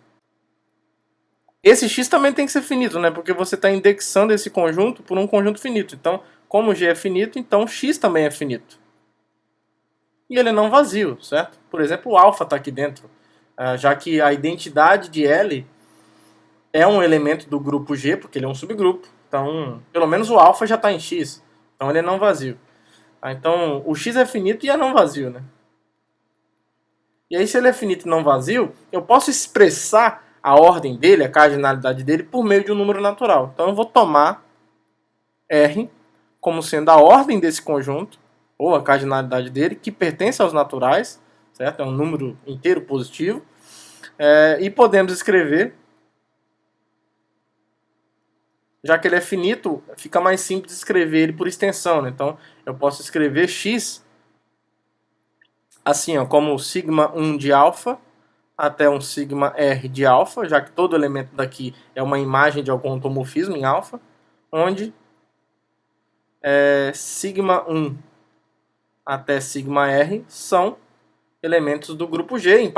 esse X também tem que ser finito, né? Porque você está indexando esse conjunto por um conjunto finito. Então, como G é finito, então X também é finito. E ele é não vazio, certo? Por exemplo, o alfa está aqui dentro, já que a identidade de L é um elemento do grupo G, porque ele é um subgrupo. Então, pelo menos o alfa já está em X. Então, ele é não vazio. Então, o X é finito e é não vazio, né? E aí, se ele é finito e não vazio, eu posso expressar a ordem dele, a cardinalidade dele, por meio de um número natural. Então, eu vou tomar R como sendo a ordem desse conjunto, ou a cardinalidade dele, que pertence aos naturais, certo? É um número inteiro positivo. E podemos escrever, já que ele é finito, fica mais simples escrever ele por extensão, né? Então, eu posso escrever X assim, ó, como sigma 1 de alfa até um sigma R de alfa, já que todo elemento daqui é uma imagem de algum automorfismo em alfa, onde sigma 1 até sigma R são elementos do grupo G.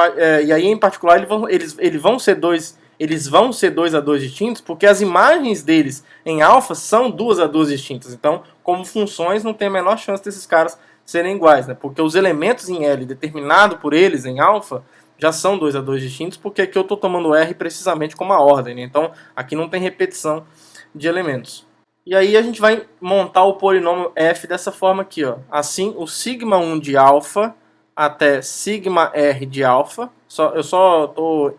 E aí, em particular, eles vão ser dois a 2 distintos, porque as imagens deles em alfa são 2 a 2 distintas. Então, como funções, não tem a menor chance desses caras serem iguais, né? Porque os elementos em L determinado por eles em alfa já são 2 a 2 distintos, porque aqui eu estou tomando R precisamente como a ordem, né? Então, aqui não tem repetição de elementos. E aí a gente vai montar o polinômio f dessa forma aqui, ó. Assim, o sigma 1 de alfa até sigma r de alfa, eu só estou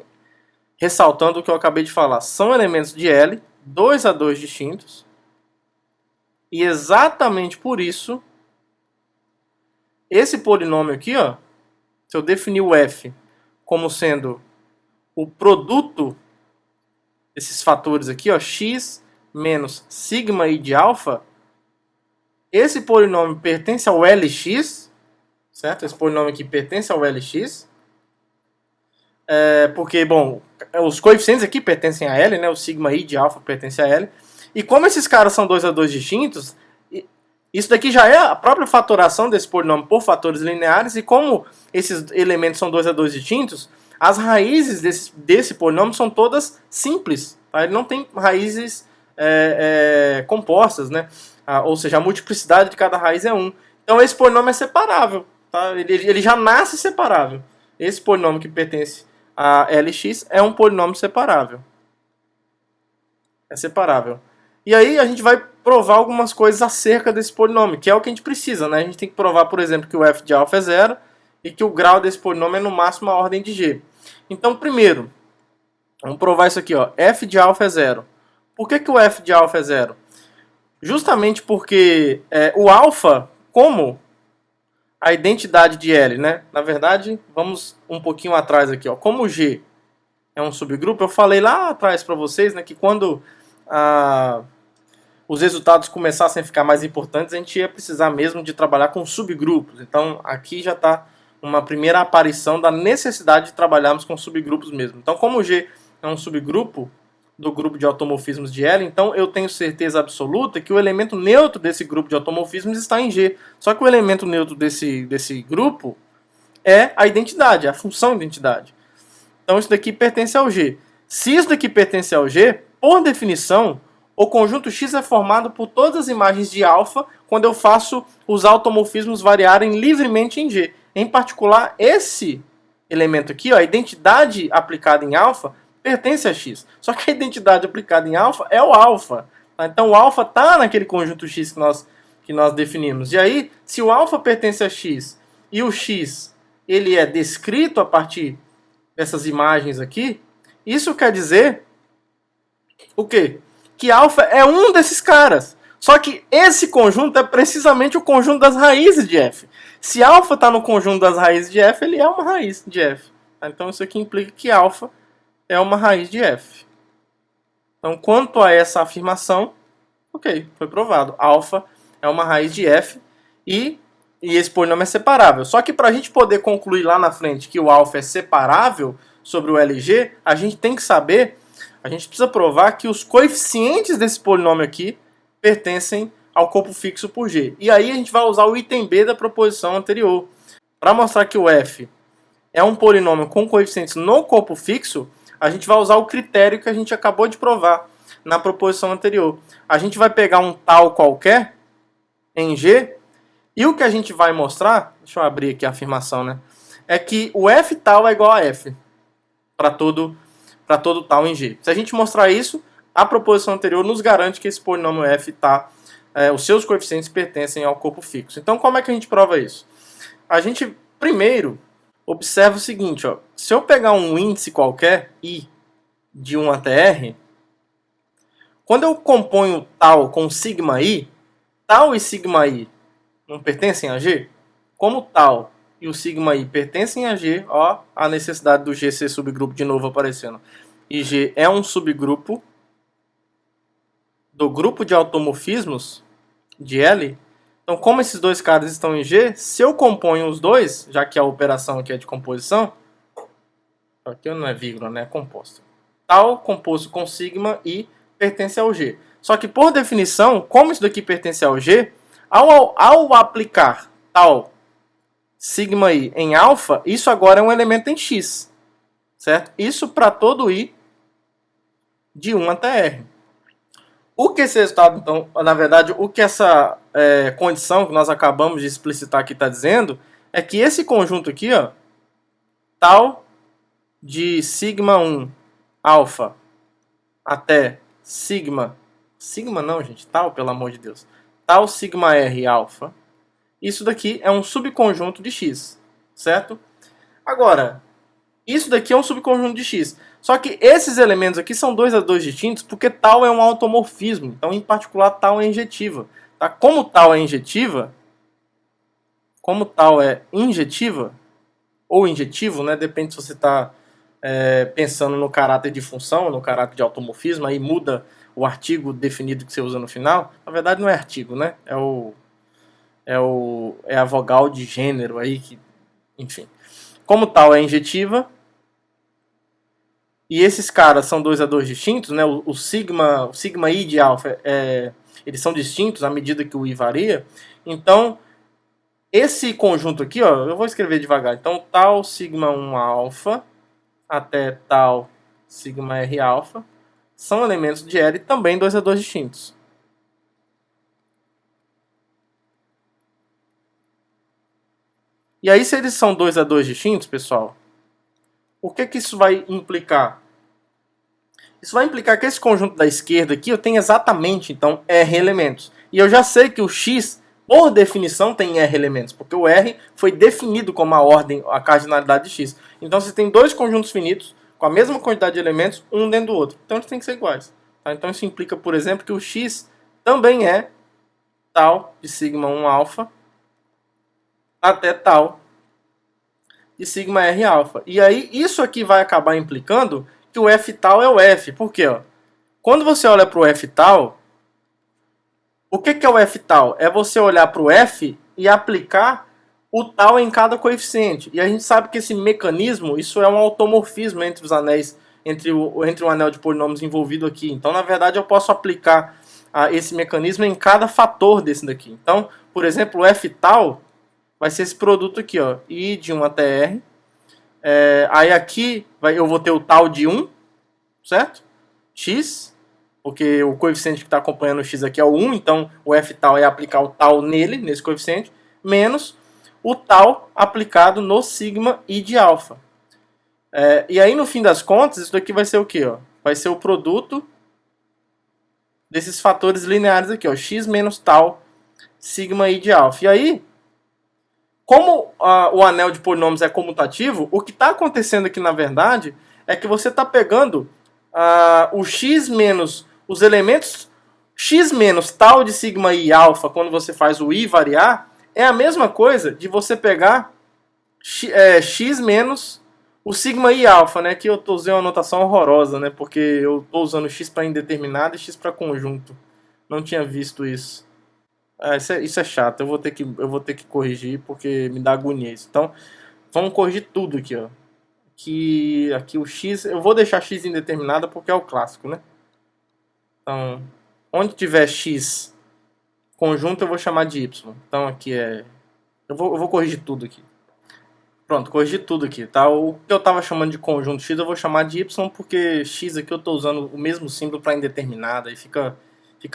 ressaltando o que eu acabei de falar, são elementos de L, 2 a 2 distintos, e exatamente por isso, esse polinômio aqui, ó, se eu definir o f como sendo o produto desses fatores aqui, ó, x menos sigma i de alfa, esse polinômio pertence ao Lx, certo? Esse polinômio aqui pertence ao Lx, porque, bom, os coeficientes aqui pertencem a L, né? O sigma I de alfa pertence a L. E como esses caras são 2 a 2 distintos, isso daqui já é a própria fatoração desse polinômio por fatores lineares, e como esses elementos são 2 a 2 distintos, as raízes desse polinômio são todas simples. Tá? Ele não tem raízes compostas, né? Ou seja, a multiplicidade de cada raiz é 1. Então esse polinômio é separável. Tá? Ele já nasce separável. Esse polinômio que pertence a Lx é um polinômio separável. É separável. E aí a gente vai provar algumas coisas acerca desse polinômio, que é o que a gente precisa, né? A gente tem que provar, por exemplo, que o f de alfa é zero e que o grau desse polinômio é no máximo a ordem de g. Então, primeiro, vamos provar isso aqui, ó. F de alfa é zero. Por que o f de alfa é zero? Justamente porque o alfa, como a identidade de L, né? Na verdade, vamos um pouquinho atrás aqui, ó. Como o G é um subgrupo, eu falei lá atrás para vocês, né, que quando os resultados começassem a ficar mais importantes, a gente ia precisar mesmo de trabalhar com subgrupos. Então, aqui já está uma primeira aparição da necessidade de trabalharmos com subgrupos mesmo. Então, como o G é um subgrupo do grupo de automorfismos de L, então eu tenho certeza absoluta que o elemento neutro desse grupo de automorfismos está em G. Só que o elemento neutro desse grupo é a identidade, a função identidade. Então isso daqui pertence ao G. Se isso daqui pertence ao G, por definição, o conjunto X é formado por todas as imagens de alfa quando eu faço os automorfismos variarem livremente em G. Em particular, esse elemento aqui, ó, a identidade aplicada em alfa, pertence a X. Só que a identidade aplicada em alfa é o alfa. Tá? Então o alfa está naquele conjunto X que nós definimos. E aí, se o alfa pertence a X e o X ele é descrito a partir dessas imagens aqui, isso quer dizer o quê? Que alfa é um desses caras. Só que esse conjunto é precisamente o conjunto das raízes de f. Se alfa está no conjunto das raízes de f, ele é uma raiz de f. Então isso aqui implica que alfa é uma raiz de f. Então, quanto a essa afirmação, ok, foi provado. Alfa é uma raiz de f e esse polinômio é separável. Só que para a gente poder concluir lá na frente que o alfa é separável sobre o LG, a gente tem que saber, a gente precisa provar que os coeficientes desse polinômio aqui pertencem ao corpo fixo por G. E aí a gente vai usar o item B da proposição anterior. Para mostrar que o f é um polinômio com coeficientes no corpo fixo, a gente vai usar o critério que a gente acabou de provar na proposição anterior. A gente vai pegar um tal qualquer em G e o que a gente vai mostrar, deixa eu abrir aqui a afirmação, né? É que o f tal é igual a f para todo tal em G. Se a gente mostrar isso, a proposição anterior nos garante que esse polinômio f tá, os seus coeficientes pertencem ao corpo fixo. Então, como é que a gente prova isso? A gente primeiro observa o seguinte, ó, se eu pegar um índice qualquer, i, de 1 até r, quando eu componho tal com sigma i, tal e sigma i não pertencem a G? Como tal e o sigma i pertencem a G, ó, a necessidade do G ser subgrupo de novo aparecendo. E G é um subgrupo do grupo de automorfismos de L. Então, como esses dois caras estão em G, se eu componho os dois, já que a operação aqui é de composição, aqui não é vírgula, né? É composto. Tal composto com sigma i pertence ao G. Só que, por definição, como isso daqui pertence ao G, ao aplicar tal sigma i em alfa, isso agora é um elemento em x. Certo? Isso para todo i de 1 até r. O que esse resultado, então, na verdade, o que essa condição que nós acabamos de explicitar aqui está dizendo é que esse conjunto aqui, ó, tal de sigma 1 alfa até sigma não, gente, tal, pelo amor de Deus, tal sigma r alfa, isso daqui é um subconjunto de x, certo? Agora, isso daqui é um subconjunto de x. Só que esses elementos aqui são 2 a 2 distintos porque tal é um automorfismo. Então, em particular, tal é injetiva. Tá? Como tal é injetiva, ou injetivo, né? Depende se você está pensando no caráter de função, no caráter de automorfismo, aí muda o artigo definido que você usa no final. Na verdade, não é artigo, né? É a vogal de gênero aí, que, enfim. Como tal é injetiva, e esses caras são 2 a 2 distintos, né? O sigma I de alfa, eles são distintos à medida que o I varia. Então, esse conjunto aqui, ó, eu vou escrever devagar. Então, tal sigma 1 alfa até tal sigma R alfa são elementos de L também 2 a 2 distintos. E aí, se eles são 2 a 2 distintos, pessoal, o que isso vai implicar? Isso vai implicar que esse conjunto da esquerda aqui eu tenho exatamente, então, R elementos. E eu já sei que o X, por definição, tem R elementos, porque o R foi definido como a ordem, a cardinalidade de X. Então, você tem dois conjuntos finitos com a mesma quantidade de elementos, um dentro do outro. Então, eles têm que ser iguais. Tá? Então, isso implica, por exemplo, que o X também é tal de sigma 1 alfa até tal de sigma R alfa. E aí, isso aqui vai acabar implicando que o F tal é o F. Por quê? Ó? Quando você olha para o F tal, o que é o F tal? É você olhar para o F e aplicar o tal em cada coeficiente. E a gente sabe que esse mecanismo, isso é um automorfismo entre os anéis, entre o anel de polinômios envolvido aqui. Então, na verdade, eu posso aplicar esse mecanismo em cada fator desse daqui. Então, por exemplo, o F tal vai ser esse produto aqui, ó, I de 1 até R. Aí aqui eu vou ter o tal de 1, certo? X, porque o coeficiente que está acompanhando o X aqui é o 1, então o F tal é aplicar o tal nele, nesse coeficiente, menos o tal aplicado no sigma I de alfa. E aí, no fim das contas, isso daqui vai ser o quê? Ó? Vai ser o produto desses fatores lineares aqui, ó, X menos tal sigma I de alfa. E aí, como o anel de polinômios é comutativo, o que está acontecendo aqui, na verdade, é que você está pegando o x menos os elementos x menos tal de sigma I alfa, quando você faz o I variar, é a mesma coisa de você pegar x menos o sigma I alfa, né? Que eu estou usando uma notação horrorosa, né? Porque eu estou usando x para indeterminado e x para conjunto. Não tinha visto isso. Isso é chato, eu vou ter que corrigir porque me dá agonia isso. Então, vamos corrigir tudo aqui, ó. Aqui o x, eu vou deixar x indeterminada porque é o clássico, né? Então, onde tiver x conjunto eu vou chamar de y. Então aqui eu vou corrigir tudo aqui. Pronto, corrigi tudo aqui, tá? O que eu estava chamando de conjunto x eu vou chamar de y porque x aqui eu estou usando o mesmo símbolo para indeterminada e fica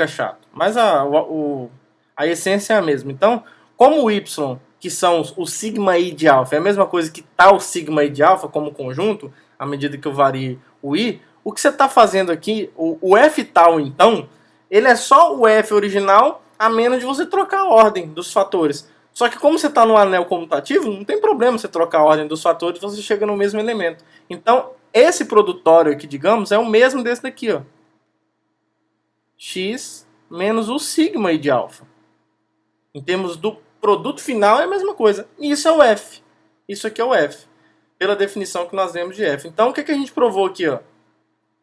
chato. Mas a essência é a mesma. Então, como o y, que são o sigma I de alfa, é a mesma coisa que tal sigma I de alfa como conjunto, à medida que eu varie o I, o que você está fazendo aqui, o F tal, então, ele é só o F original, a menos de você trocar a ordem dos fatores. Só que como você está no anel comutativo, não tem problema você trocar a ordem dos fatores, você chega no mesmo elemento. Então, esse produtório aqui, digamos, é o mesmo desse daqui, ó. X menos o sigma I de alfa. Em termos do produto final é a mesma coisa. E isso é o F. Isso aqui é o F. Pela definição que nós demos de F. Então o que a gente provou aqui? Ó?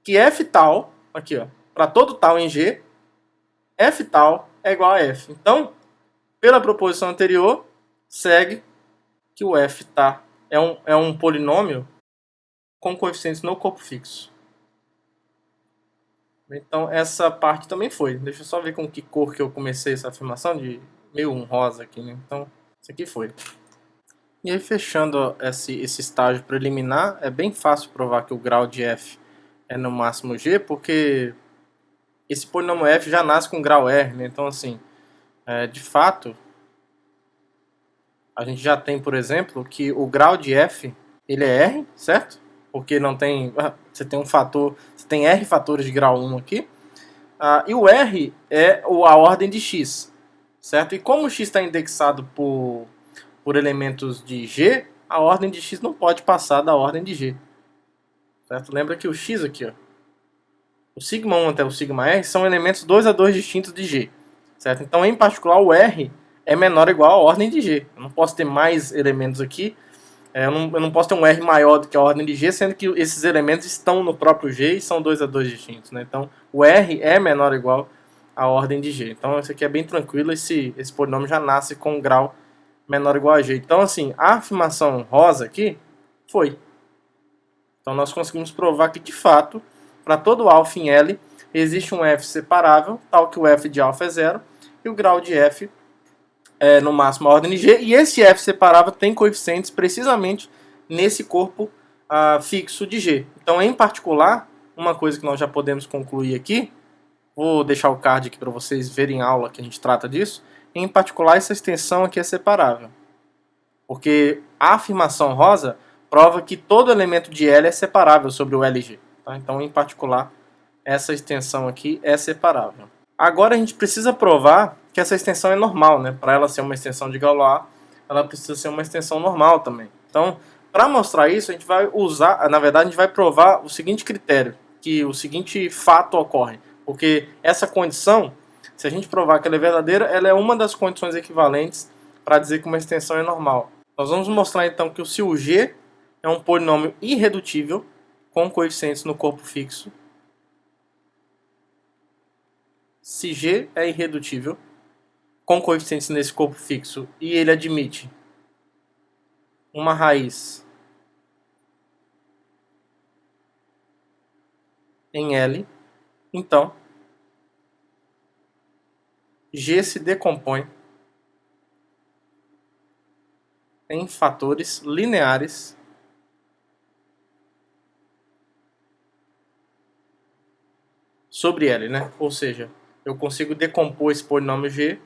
Que F tal, aqui ó, para todo tal em G, F tal é igual a F. Então, pela proposição anterior, segue que o F tá, é um polinômio com coeficientes no corpo fixo. Então essa parte também foi. Deixa eu só ver com que cor que eu comecei essa afirmação de meio um rosa aqui, né? Então, isso aqui foi. E aí, fechando esse estágio preliminar, é bem fácil provar que o grau de f é no máximo g, porque esse polinômio f já nasce com grau r, né? Então, assim, de fato, a gente já tem, por exemplo, que o grau de f, ele é r, certo? Porque não tem... Você tem um fator... Você tem r fatores de grau 1 aqui. E o r é a ordem de x. Certo? E como o x está indexado por elementos de G, a ordem de x não pode passar da ordem de G. Certo? Lembra que o x aqui, ó, o sigma 1 até o sigma r, são elementos 2 a 2 distintos de G. Certo? Então, em particular, o r é menor ou igual à ordem de G. Eu não posso ter mais elementos aqui. Eu não posso ter um r maior do que a ordem de G, sendo que esses elementos estão no próprio G e são 2 a 2 distintos. Né? Então, o r é menor ou igual a ordem de G. Então, isso aqui é bem tranquilo. Esse polinômio já nasce com um grau menor ou igual a G. Então, assim, a afirmação rosa aqui foi. Então nós conseguimos provar que, de fato, para todo alfa em L, existe um f separável, tal que o f de alfa é zero, e o grau de f é no máximo a ordem de g, e esse f separável tem coeficientes precisamente nesse corpo fixo de g. Então, em particular, uma coisa que nós já podemos concluir aqui, vou deixar o card aqui para vocês verem a aula que a gente trata disso, em particular essa extensão aqui é separável. Porque a afirmação rosa prova que todo elemento de L é separável sobre o LG. Tá? Então, em particular, essa extensão aqui é separável. Agora a gente precisa provar que essa extensão é normal, né? Para ela ser uma extensão de Galois, ela precisa ser uma extensão normal também. Então, para mostrar isso, a gente vai usar, na verdade, a gente vai provar o seguinte critério, que o seguinte fato ocorre. Porque essa condição, se a gente provar que ela é verdadeira, ela é uma das condições equivalentes para dizer que uma extensão é normal. Nós vamos mostrar então que se o G é um polinômio irredutível com coeficientes no corpo fixo, se G é irredutível com coeficientes nesse corpo fixo e ele admite uma raiz em L, então G se decompõe em fatores lineares sobre L, né? Ou seja, eu consigo decompor esse polinômio G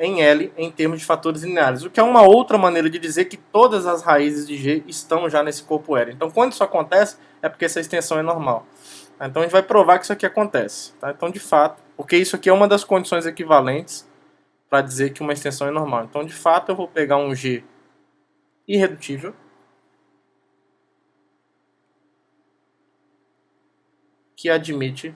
em L em termos de fatores lineares, o que é uma outra maneira de dizer que todas as raízes de G estão já nesse corpo L. Então, quando isso acontece, é porque essa extensão é normal. Então, a gente vai provar que isso aqui acontece. Tá? Então, de fato, porque isso aqui é uma das condições equivalentes para dizer que uma extensão é normal. Então, de fato, eu vou pegar um G irredutível que admite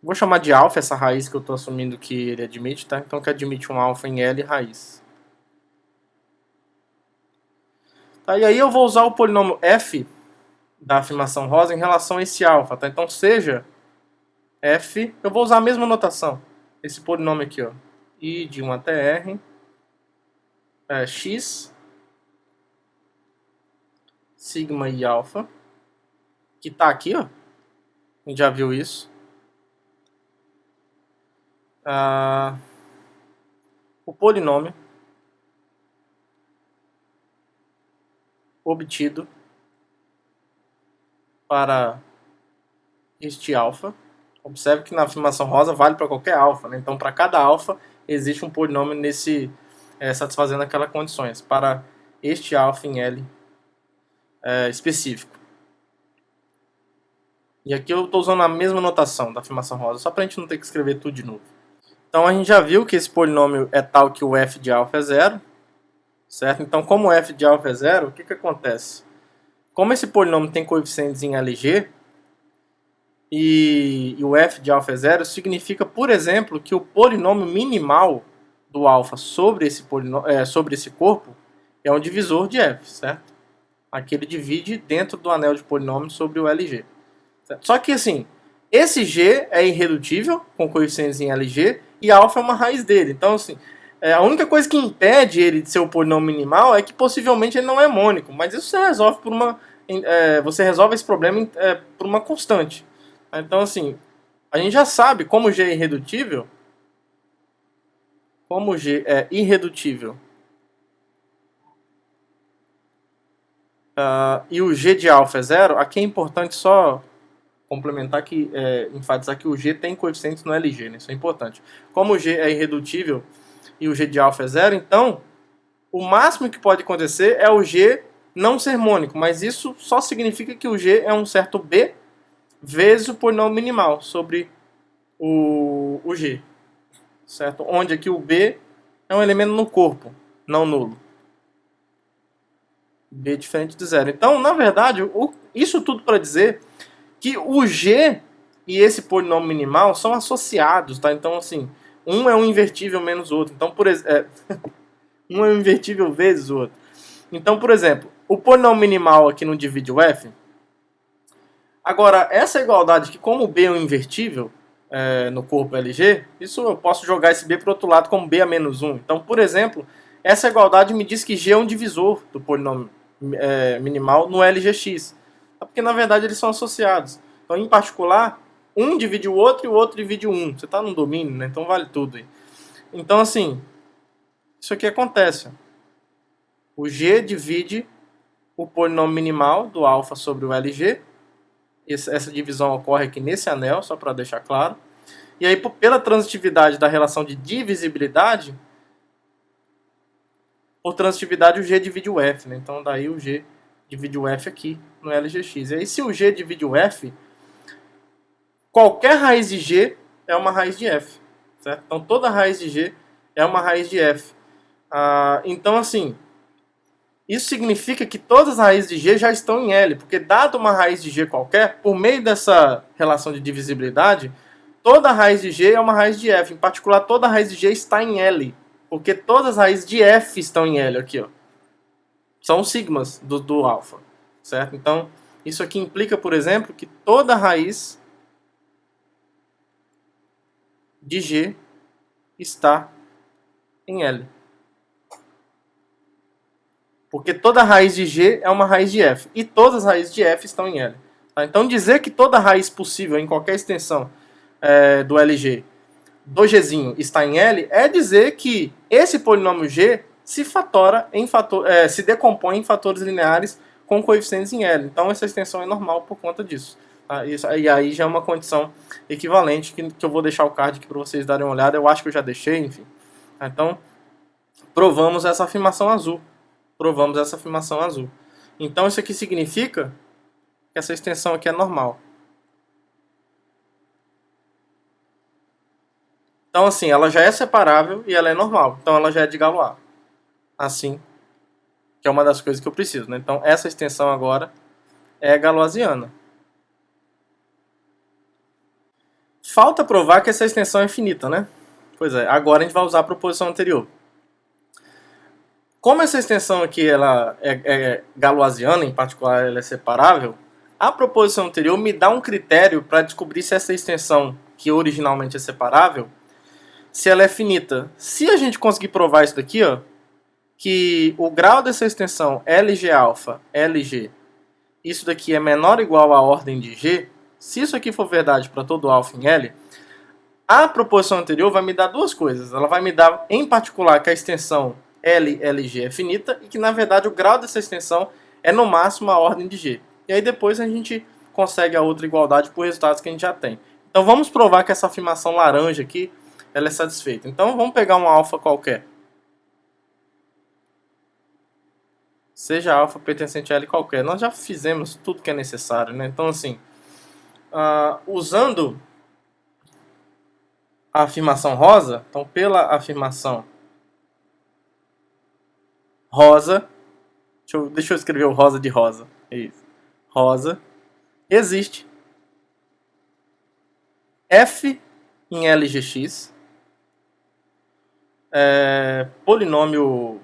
vou chamar de alfa essa raiz que eu estou assumindo que ele admite, tá? Então, que admite um alfa em L raiz. Tá? E aí eu vou usar o polinômio f da afirmação rosa em relação a esse alfa, tá? Então, seja f, eu vou usar a mesma notação. Esse polinômio aqui, ó, i de 1 até r, x, sigma e alfa, que está aqui, ó. A gente já viu isso. O polinômio obtido para este alfa. Observe que na afirmação rosa vale para qualquer alfa, né? Então, para cada alfa existe um polinômio satisfazendo aquelas condições para este alfa em L específico. E aqui eu estou usando a mesma notação da afirmação rosa, só para a gente não ter que escrever tudo de novo. Então a gente já viu que esse polinômio é tal que o f de alfa é zero, certo? Então, como o f de alfa é zero, o que acontece? Como esse polinômio tem coeficientes em LG, e o f de alfa é zero, significa, por exemplo, que o polinômio minimal do alfa sobre esse corpo é um divisor de f, certo? Aqui ele divide dentro do anel de polinômios sobre o LG. Certo? Só que assim, esse g é irredutível, com coeficientes em LG, e alfa é uma raiz dele. Então, assim, a única coisa que impede ele de ser o polinômio minimal é que possivelmente ele não é mônico, mas isso você resolve você resolve esse problema por uma constante. Então, assim, a gente já sabe como G é irredutível. Como G é irredutível e o G de alfa é zero, aqui é importante só complementar enfatizar que o G tem coeficientes no LG, né? Isso é importante. Como o G é irredutível e o G de alfa é zero, então o máximo que pode acontecer é o G não ser mônico, mas isso só significa que o G é um certo B vezes o polinômio minimal sobre o G, certo? Onde aqui o B é um elemento no corpo, não nulo. B diferente de zero. Então, na verdade, isso tudo para dizer que o G e esse polinômio minimal são associados, tá? Então, assim, um é um invertível menos o outro. Então, um é um invertível vezes o outro. Então, por exemplo, o polinômio minimal aqui não divide o f. Agora, essa igualdade que como B é um invertível no corpo LG, isso eu posso jogar esse B para o outro lado como B a menos 1. Então, por exemplo, essa igualdade me diz que G é um divisor do polinômio minimal no LGX. Porque, na verdade, eles são associados. Então, em particular, um divide o outro e o outro divide um. Você está no domínio, né? Então vale tudo aí. Então, assim, isso aqui acontece. O G divide o polinômio minimal do alfa sobre o LG. Essa divisão ocorre aqui nesse anel, só para deixar claro. E aí, pela transitividade da relação de divisibilidade, por transitividade o G divide o F, né? Então daí o G divide o F aqui no LGX. E aí se o G divide o F, qualquer raiz de G é uma raiz de F, certo? Então toda raiz de G é uma raiz de F. Então assim, isso significa que todas as raízes de G já estão em L, porque dado uma raiz de G qualquer, por meio dessa relação de divisibilidade, toda raiz de G é uma raiz de F. Em particular, toda raiz de G está em L. Porque todas as raízes de F estão em L aqui, ó. São sigmas do alfa, certo? Então, isso aqui implica, por exemplo, que toda raiz de G está em L. Porque toda raiz de G é uma raiz de F. E todas as raízes de F estão em L. Tá? Então, dizer que toda raiz possível em qualquer extensão do LG do Gzinho está em L, é dizer que esse polinômio G se se decompõe em fatores lineares com coeficientes em L. Então essa extensão é normal por conta disso. Tá? E aí já é uma condição equivalente que eu vou deixar o card aqui para vocês darem uma olhada. Eu acho que eu já deixei, enfim. Tá? Então provamos essa afirmação azul. Então isso aqui significa que essa extensão aqui é normal. Então, assim, ela já é separável e ela é normal. Então, ela já é de Galois. Assim, que é uma das coisas que eu preciso, né? Então, essa extensão agora é galoisiana. Falta provar que essa extensão é finita, né? Pois é, agora a gente vai usar a proposição anterior. Como essa extensão aqui ela é galoisiana, em particular ela é separável, a proposição anterior me dá um critério para descobrir se essa extensão, que originalmente é separável, se ela é finita. Se a gente conseguir provar isso daqui, ó, que o grau dessa extensão LG alfa, LG, isso daqui é menor ou igual à ordem de G, se isso aqui for verdade para todo alfa em L, a proposição anterior vai me dar duas coisas. Ela vai me dar, em particular, que a extensão LLG é finita e que, na verdade, o grau dessa extensão é, no máximo, a ordem de G. E aí depois a gente consegue a outra igualdade por resultados que a gente já tem. Então vamos provar que essa afirmação laranja aqui ela é satisfeita. Então vamos pegar um alfa qualquer. Seja alfa pertencente a L qualquer. Nós já fizemos tudo que é necessário, né? Então assim, usando a afirmação rosa, então pela afirmação rosa, deixa eu escrever o rosa de rosa. É isso. Rosa. Existe f em LGX. Polinômio.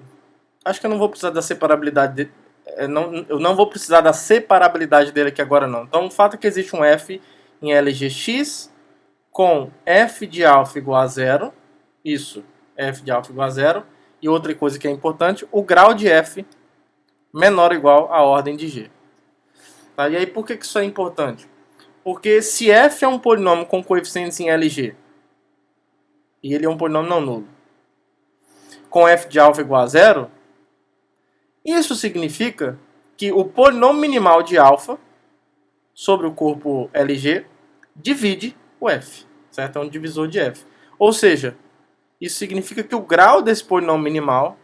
Acho que eu não vou precisar da separabilidade eu não vou precisar da separabilidade dele aqui agora não. Então o fato é que existe um f em LGX com f de alfa igual a zero. Isso, f de alfa igual a zero. E outra coisa que é importante, o grau de f menor ou igual à ordem de g. Tá? E aí por que isso é importante? Porque se f é um polinômio com coeficientes em LG, e ele é um polinômio não nulo, com f de alfa igual a zero, isso significa que o polinômio minimal de alfa sobre o corpo LG divide o f, certo? É um divisor de f. Ou seja, isso significa que o grau desse polinômio minimal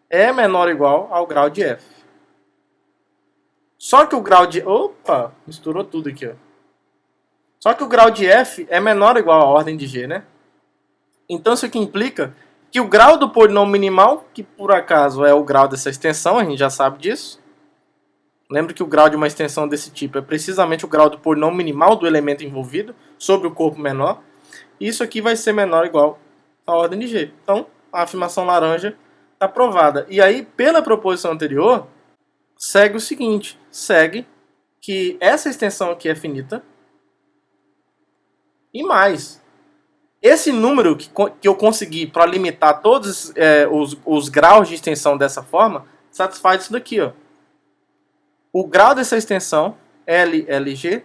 é menor ou igual ao grau de f. Só que o grau de... Opa! Misturou tudo aqui, ó. Só que o grau de f é menor ou igual à ordem de g, né? Então isso aqui implica que o grau do polinômio minimal, que por acaso é o grau dessa extensão, a gente já sabe disso. Lembra que o grau de uma extensão desse tipo é precisamente o grau do polinômio minimal do elemento envolvido sobre o corpo menor. Isso aqui vai ser menor ou igual à ordem de g. Então, a afirmação laranja está provada. E aí, pela proposição anterior, segue o seguinte. Segue que essa extensão aqui é finita. E mais, esse número que eu consegui para limitar todos os graus de extensão dessa forma, satisfaz isso daqui, ó. O grau dessa extensão, LLG,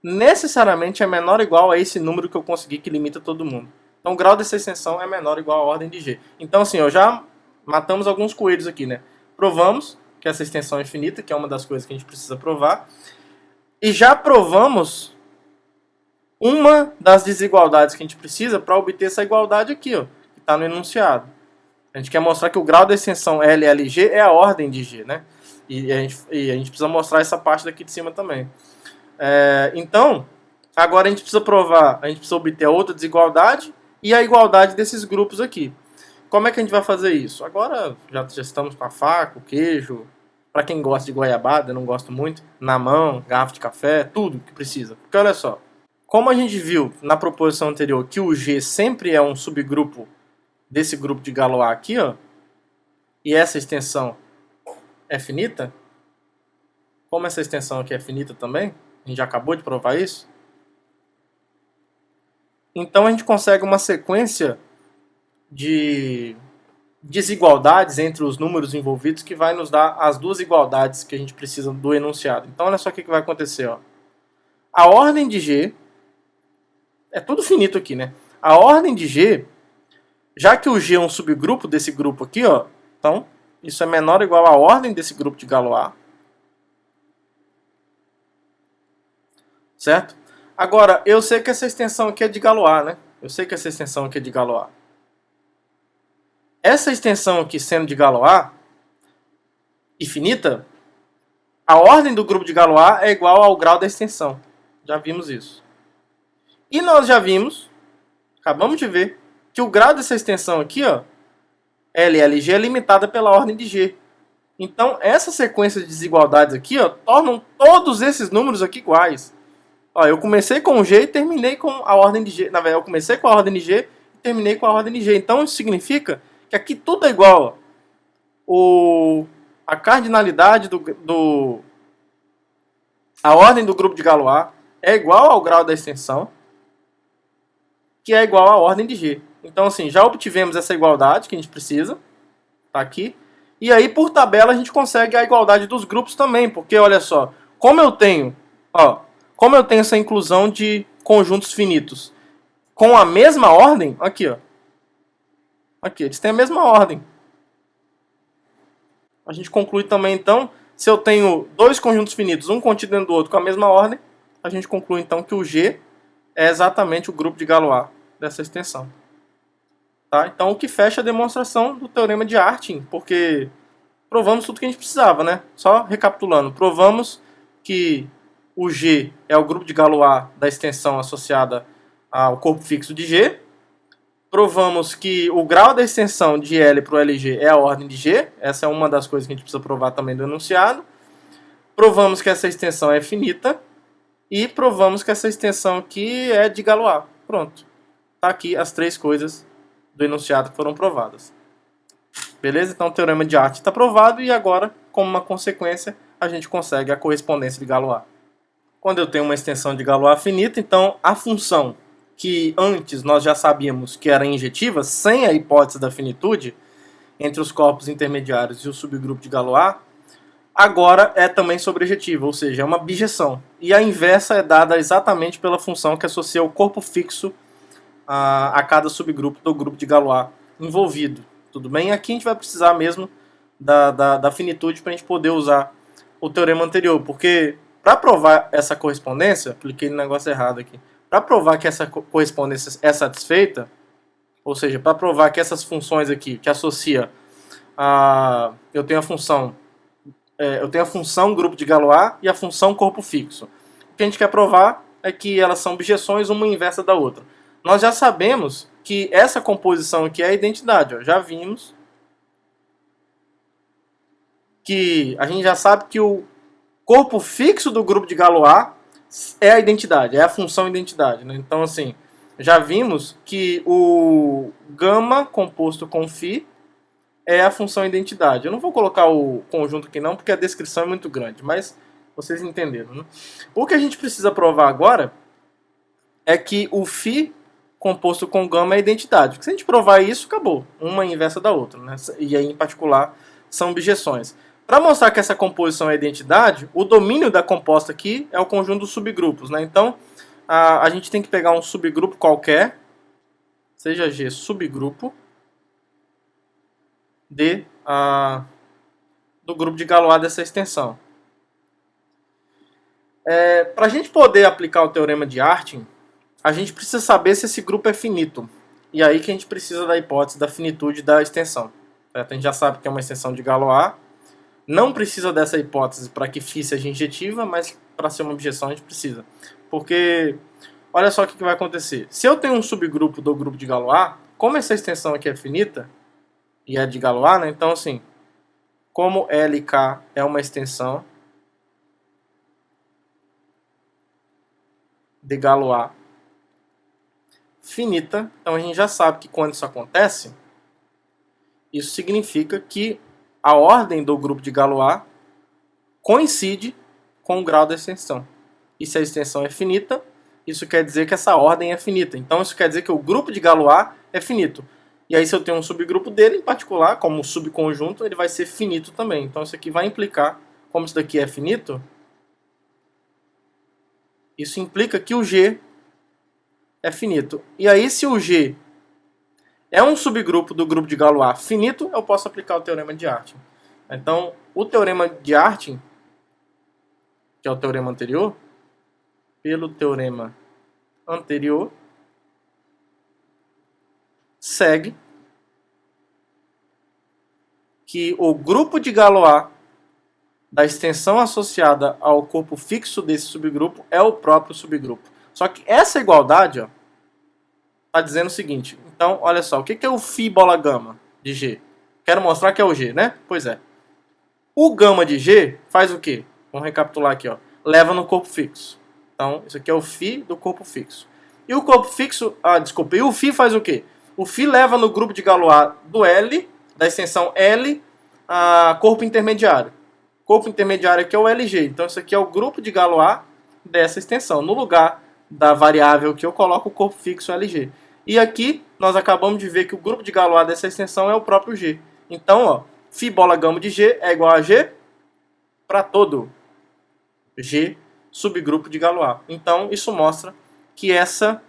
necessariamente é menor ou igual a esse número que eu consegui que limita todo mundo. Então o grau dessa extensão é menor ou igual à ordem de G. Então assim, eu já matamos alguns coelhos aqui, né? Provamos que essa extensão é infinita, que é uma das coisas que a gente precisa provar. E já provamos uma das desigualdades que a gente precisa para obter essa igualdade aqui, ó, que está no enunciado. A gente quer mostrar que o grau da extensão LLG é a ordem de G, né? E a gente precisa mostrar essa parte daqui de cima também. Então, agora a gente precisa provar, a gente precisa obter a outra desigualdade e a igualdade desses grupos aqui. Como é que a gente vai fazer isso? Agora já estamos com a faca, o queijo, para quem gosta de goiabada, eu não gosto muito, na mão, garrafa de café, tudo que precisa. Porque olha só, como a gente viu na proposição anterior que o G sempre é um subgrupo desse grupo de Galois aqui, ó, e essa extensão é finita, como essa extensão aqui é finita também, a gente já acabou de provar isso, então a gente consegue uma sequência de desigualdades entre os números envolvidos que vai nos dar as duas igualdades que a gente precisa do enunciado. Então olha só o que vai acontecer, ó. A ordem de G é tudo finito aqui, né? A ordem de G, já que o G é um subgrupo desse grupo aqui, ó, então isso é menor ou igual à ordem desse grupo de Galois. Certo? Agora, eu sei que essa extensão aqui é de Galois, né? Eu sei que essa extensão aqui é de Galois. Essa extensão aqui sendo de Galois, infinita, a ordem do grupo de Galois é igual ao grau da extensão. Já vimos isso. E nós já vimos, acabamos de ver, que o grau dessa extensão aqui, ó, LLG, é limitada pela ordem de G. Então, essa sequência de desigualdades aqui, ó, tornam todos esses números aqui iguais. Ó, eu comecei com o G e terminei com a ordem de G. Na verdade, eu comecei com a ordem de G e terminei com a ordem de G. Então, isso significa que aqui tudo é igual. Ó. A cardinalidade a ordem do grupo de Galois é igual ao grau da extensão, que é igual à ordem de G. Então, assim, já obtivemos essa igualdade que a gente precisa. Tá aqui. E aí, por tabela, a gente consegue a igualdade dos grupos também. Porque, olha só, como eu tenho essa inclusão de conjuntos finitos com a mesma ordem, aqui, ó. Aqui, eles têm a mesma ordem. A gente conclui também, então, se eu tenho dois conjuntos finitos, um contido dentro do outro com a mesma ordem, a gente conclui, então, que o G é exatamente o grupo de Galois dessa extensão. Tá? Então, o que fecha a demonstração do teorema de Artin, porque provamos tudo que a gente precisava, né? Só recapitulando, provamos que o G é o grupo de Galois da extensão associada ao corpo fixo de G. Provamos que o grau da extensão de L para o LG é a ordem de G. Essa é uma das coisas que a gente precisa provar também do enunciado. Provamos que essa extensão é finita. E provamos que essa extensão aqui é de Galois. Pronto. Tá aqui as três coisas do enunciado que foram provadas. Beleza? Então o teorema de Artin está provado. E agora, como uma consequência, a gente consegue a correspondência de Galois. Quando eu tenho uma extensão de Galois finita, então a função que antes nós já sabíamos que era injetiva, sem a hipótese da finitude, entre os corpos intermediários e o subgrupo de Galois, agora é também sobrejetiva, ou seja, é uma bijeção. E a inversa é dada exatamente pela função que associa o corpo fixo a cada subgrupo do grupo de Galois envolvido. Tudo bem? Aqui a gente vai precisar mesmo da finitude para a gente poder usar o teorema anterior, porque para provar essa correspondência, cliquei no negócio errado aqui, para provar que essa correspondência é satisfeita, ou seja, para provar que essas funções aqui, que associa eu tenho a função grupo de Galois e a função corpo fixo. O que a gente quer provar é que elas são bijeções uma inversa da outra. Nós já sabemos que essa composição aqui é a identidade. Ó. Já vimos que a gente já sabe que o corpo fixo do grupo de Galois é a identidade, é a função identidade. Né? Então, assim, já vimos que o gama composto com φ é a função identidade. Eu não vou colocar o conjunto aqui não, porque a descrição é muito grande, mas vocês entenderam. Né? O que a gente precisa provar agora é que o φ composto com gama é identidade. Porque se a gente provar isso, acabou. Uma é inversa da outra, né? E aí, em particular, são objeções. Para mostrar que essa composição é identidade, o domínio da composta aqui é o conjunto dos subgrupos, né? Então, a gente tem que pegar um subgrupo qualquer, seja G subgrupo, do grupo de Galois dessa extensão. Para a gente poder aplicar o teorema de Artin, a gente precisa saber se esse grupo é finito. E aí que a gente precisa da hipótese da finitude da extensão. Certo? A gente já sabe que é uma extensão de Galois. Não precisa dessa hipótese para que φ seja injetiva, mas para ser uma objeção a gente precisa. Porque, olha só o que vai acontecer. Se eu tenho um subgrupo do grupo de Galois, como essa extensão aqui é finita, e é de Galois, né? Então assim, como LK é uma extensão de Galois finita, então a gente já sabe que quando isso acontece, isso significa que a ordem do grupo de Galois coincide com o grau da extensão. E se a extensão é finita, isso quer dizer que essa ordem é finita. Então isso quer dizer que o grupo de Galois é finito. E aí se eu tenho um subgrupo dele, em particular, como subconjunto, ele vai ser finito também. Então isso aqui vai implicar, como isso daqui é finito, isso implica que o G é finito. E aí se o G é um subgrupo do grupo de Galois finito, eu posso aplicar o teorema de Artin. Então, o teorema de Artin, que é o teorema anterior, pelo teorema anterior, segue que o grupo de Galois da extensão associada ao corpo fixo desse subgrupo é o próprio subgrupo. Só que essa igualdade está dizendo o seguinte. Então, olha só, o que é o φ bola gama de G? Quero mostrar que é o G, né? Pois é. O gama de G faz o quê? Vamos recapitular aqui, ó. Leva no corpo fixo. Então, isso aqui é o φ do corpo fixo. E o corpo fixo, e o φ faz o quê? O φ leva no grupo de Galois do L, da extensão L, a corpo intermediário. Corpo intermediário aqui é o LG. Então, isso aqui é o grupo de Galois dessa extensão. No lugar da variável que eu coloco o corpo fixo LG. E aqui, nós acabamos de ver que o grupo de Galois dessa extensão é o próprio G. Então, ó, φ bola gama de G é igual a G para todo G subgrupo de Galois. Então, isso mostra que essa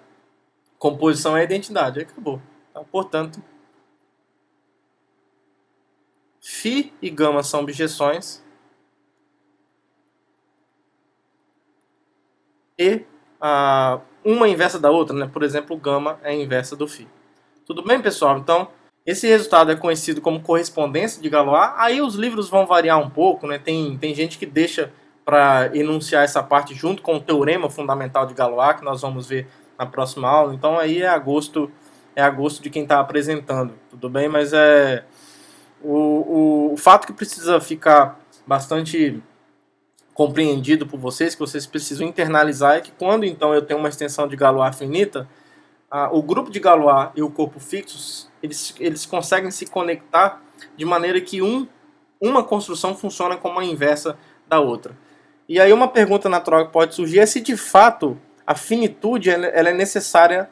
composição é a identidade. Aí acabou. Tá? Portanto, φ e gama são objeções e uma inversa da outra, né? Por exemplo, o gama é a inversa do φ. Tudo bem, pessoal? Então, esse resultado é conhecido como correspondência de Galois. Aí os livros vão variar um pouco, né? Tem gente que deixa para enunciar essa parte junto com o teorema fundamental de Galois, que nós vamos ver na próxima aula. Então, aí é a gosto de quem está apresentando, tudo bem? Mas o fato que precisa ficar bastante compreendido por vocês, que vocês precisam internalizar, é que quando então eu tenho uma extensão de Galois finita, o grupo de Galois e o corpo fixo, eles conseguem se conectar de maneira que uma construção funciona como a inversa da outra. E aí uma pergunta natural que pode surgir é se de fato a finitude ela é necessária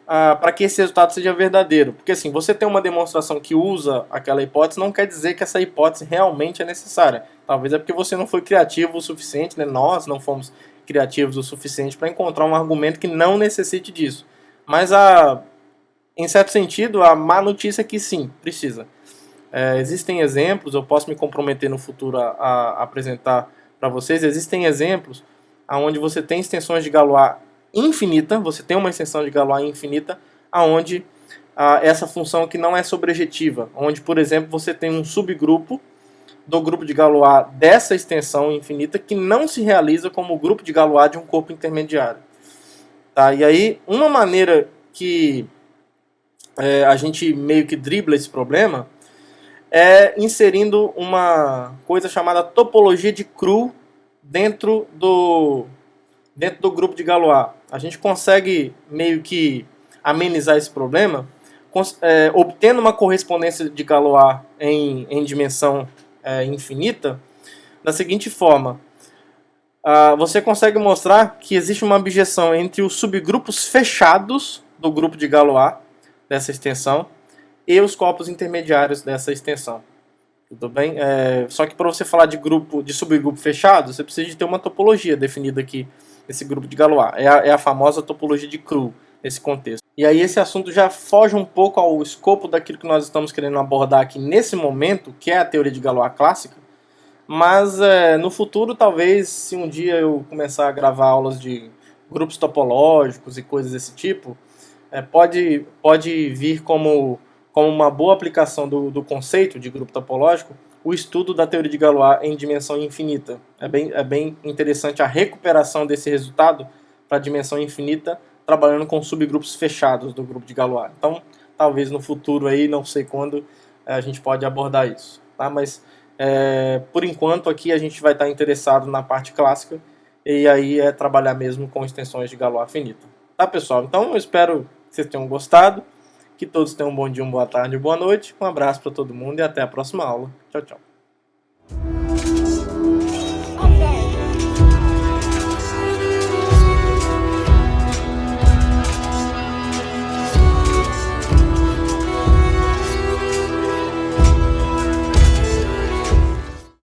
para que esse resultado seja verdadeiro. Porque assim, você tem uma demonstração que usa aquela hipótese, não quer dizer que essa hipótese realmente é necessária. Talvez é porque você não foi criativo o suficiente, né? Nós não fomos criativos o suficiente para encontrar um argumento que não necessite disso. Mas, em certo sentido, a má notícia é que sim, precisa. Existem exemplos, eu posso me comprometer no futuro a apresentar para vocês, existem exemplos onde você tem extensões de Galois infinita, você tem uma extensão de Galois infinita, onde essa função aqui não é sobrejetiva, onde, por exemplo, você tem um subgrupo do grupo de Galois dessa extensão infinita que não se realiza como o grupo de Galois de um corpo intermediário. Tá? E aí, uma maneira que a gente meio que dribla esse problema é inserindo uma coisa chamada topologia de Cru dentro do grupo de Galois. A gente consegue meio que amenizar esse problema obtendo uma correspondência de Galois em dimensão infinita da seguinte forma. Você consegue mostrar que existe uma abjeção entre os subgrupos fechados do grupo de Galois dessa extensão e os corpos intermediários dessa extensão. Tudo bem? Só que para você falar de subgrupo fechado, você precisa de ter uma topologia definida aqui nesse grupo de Galois. É a famosa topologia de Krull nesse contexto. E aí esse assunto já foge um pouco ao escopo daquilo que nós estamos querendo abordar aqui nesse momento, que é a teoria de Galois clássica. Mas no futuro, talvez, se um dia eu começar a gravar aulas de grupos topológicos e coisas desse tipo, pode vir como uma boa aplicação do conceito de grupo topológico o estudo da teoria de Galois em dimensão infinita. É bem interessante a recuperação desse resultado para a dimensão infinita, trabalhando com subgrupos fechados do grupo de Galois. Então, talvez no futuro, aí, não sei quando, a gente pode abordar isso. Tá? Mas, por enquanto, aqui a gente vai estar interessado na parte clássica, e aí trabalhar mesmo com extensões de Galois finita. Tá, pessoal? Então, eu espero que vocês tenham gostado. Que todos tenham um bom dia, uma boa tarde, uma boa noite. Um abraço para todo mundo e até a próxima aula. Tchau, tchau.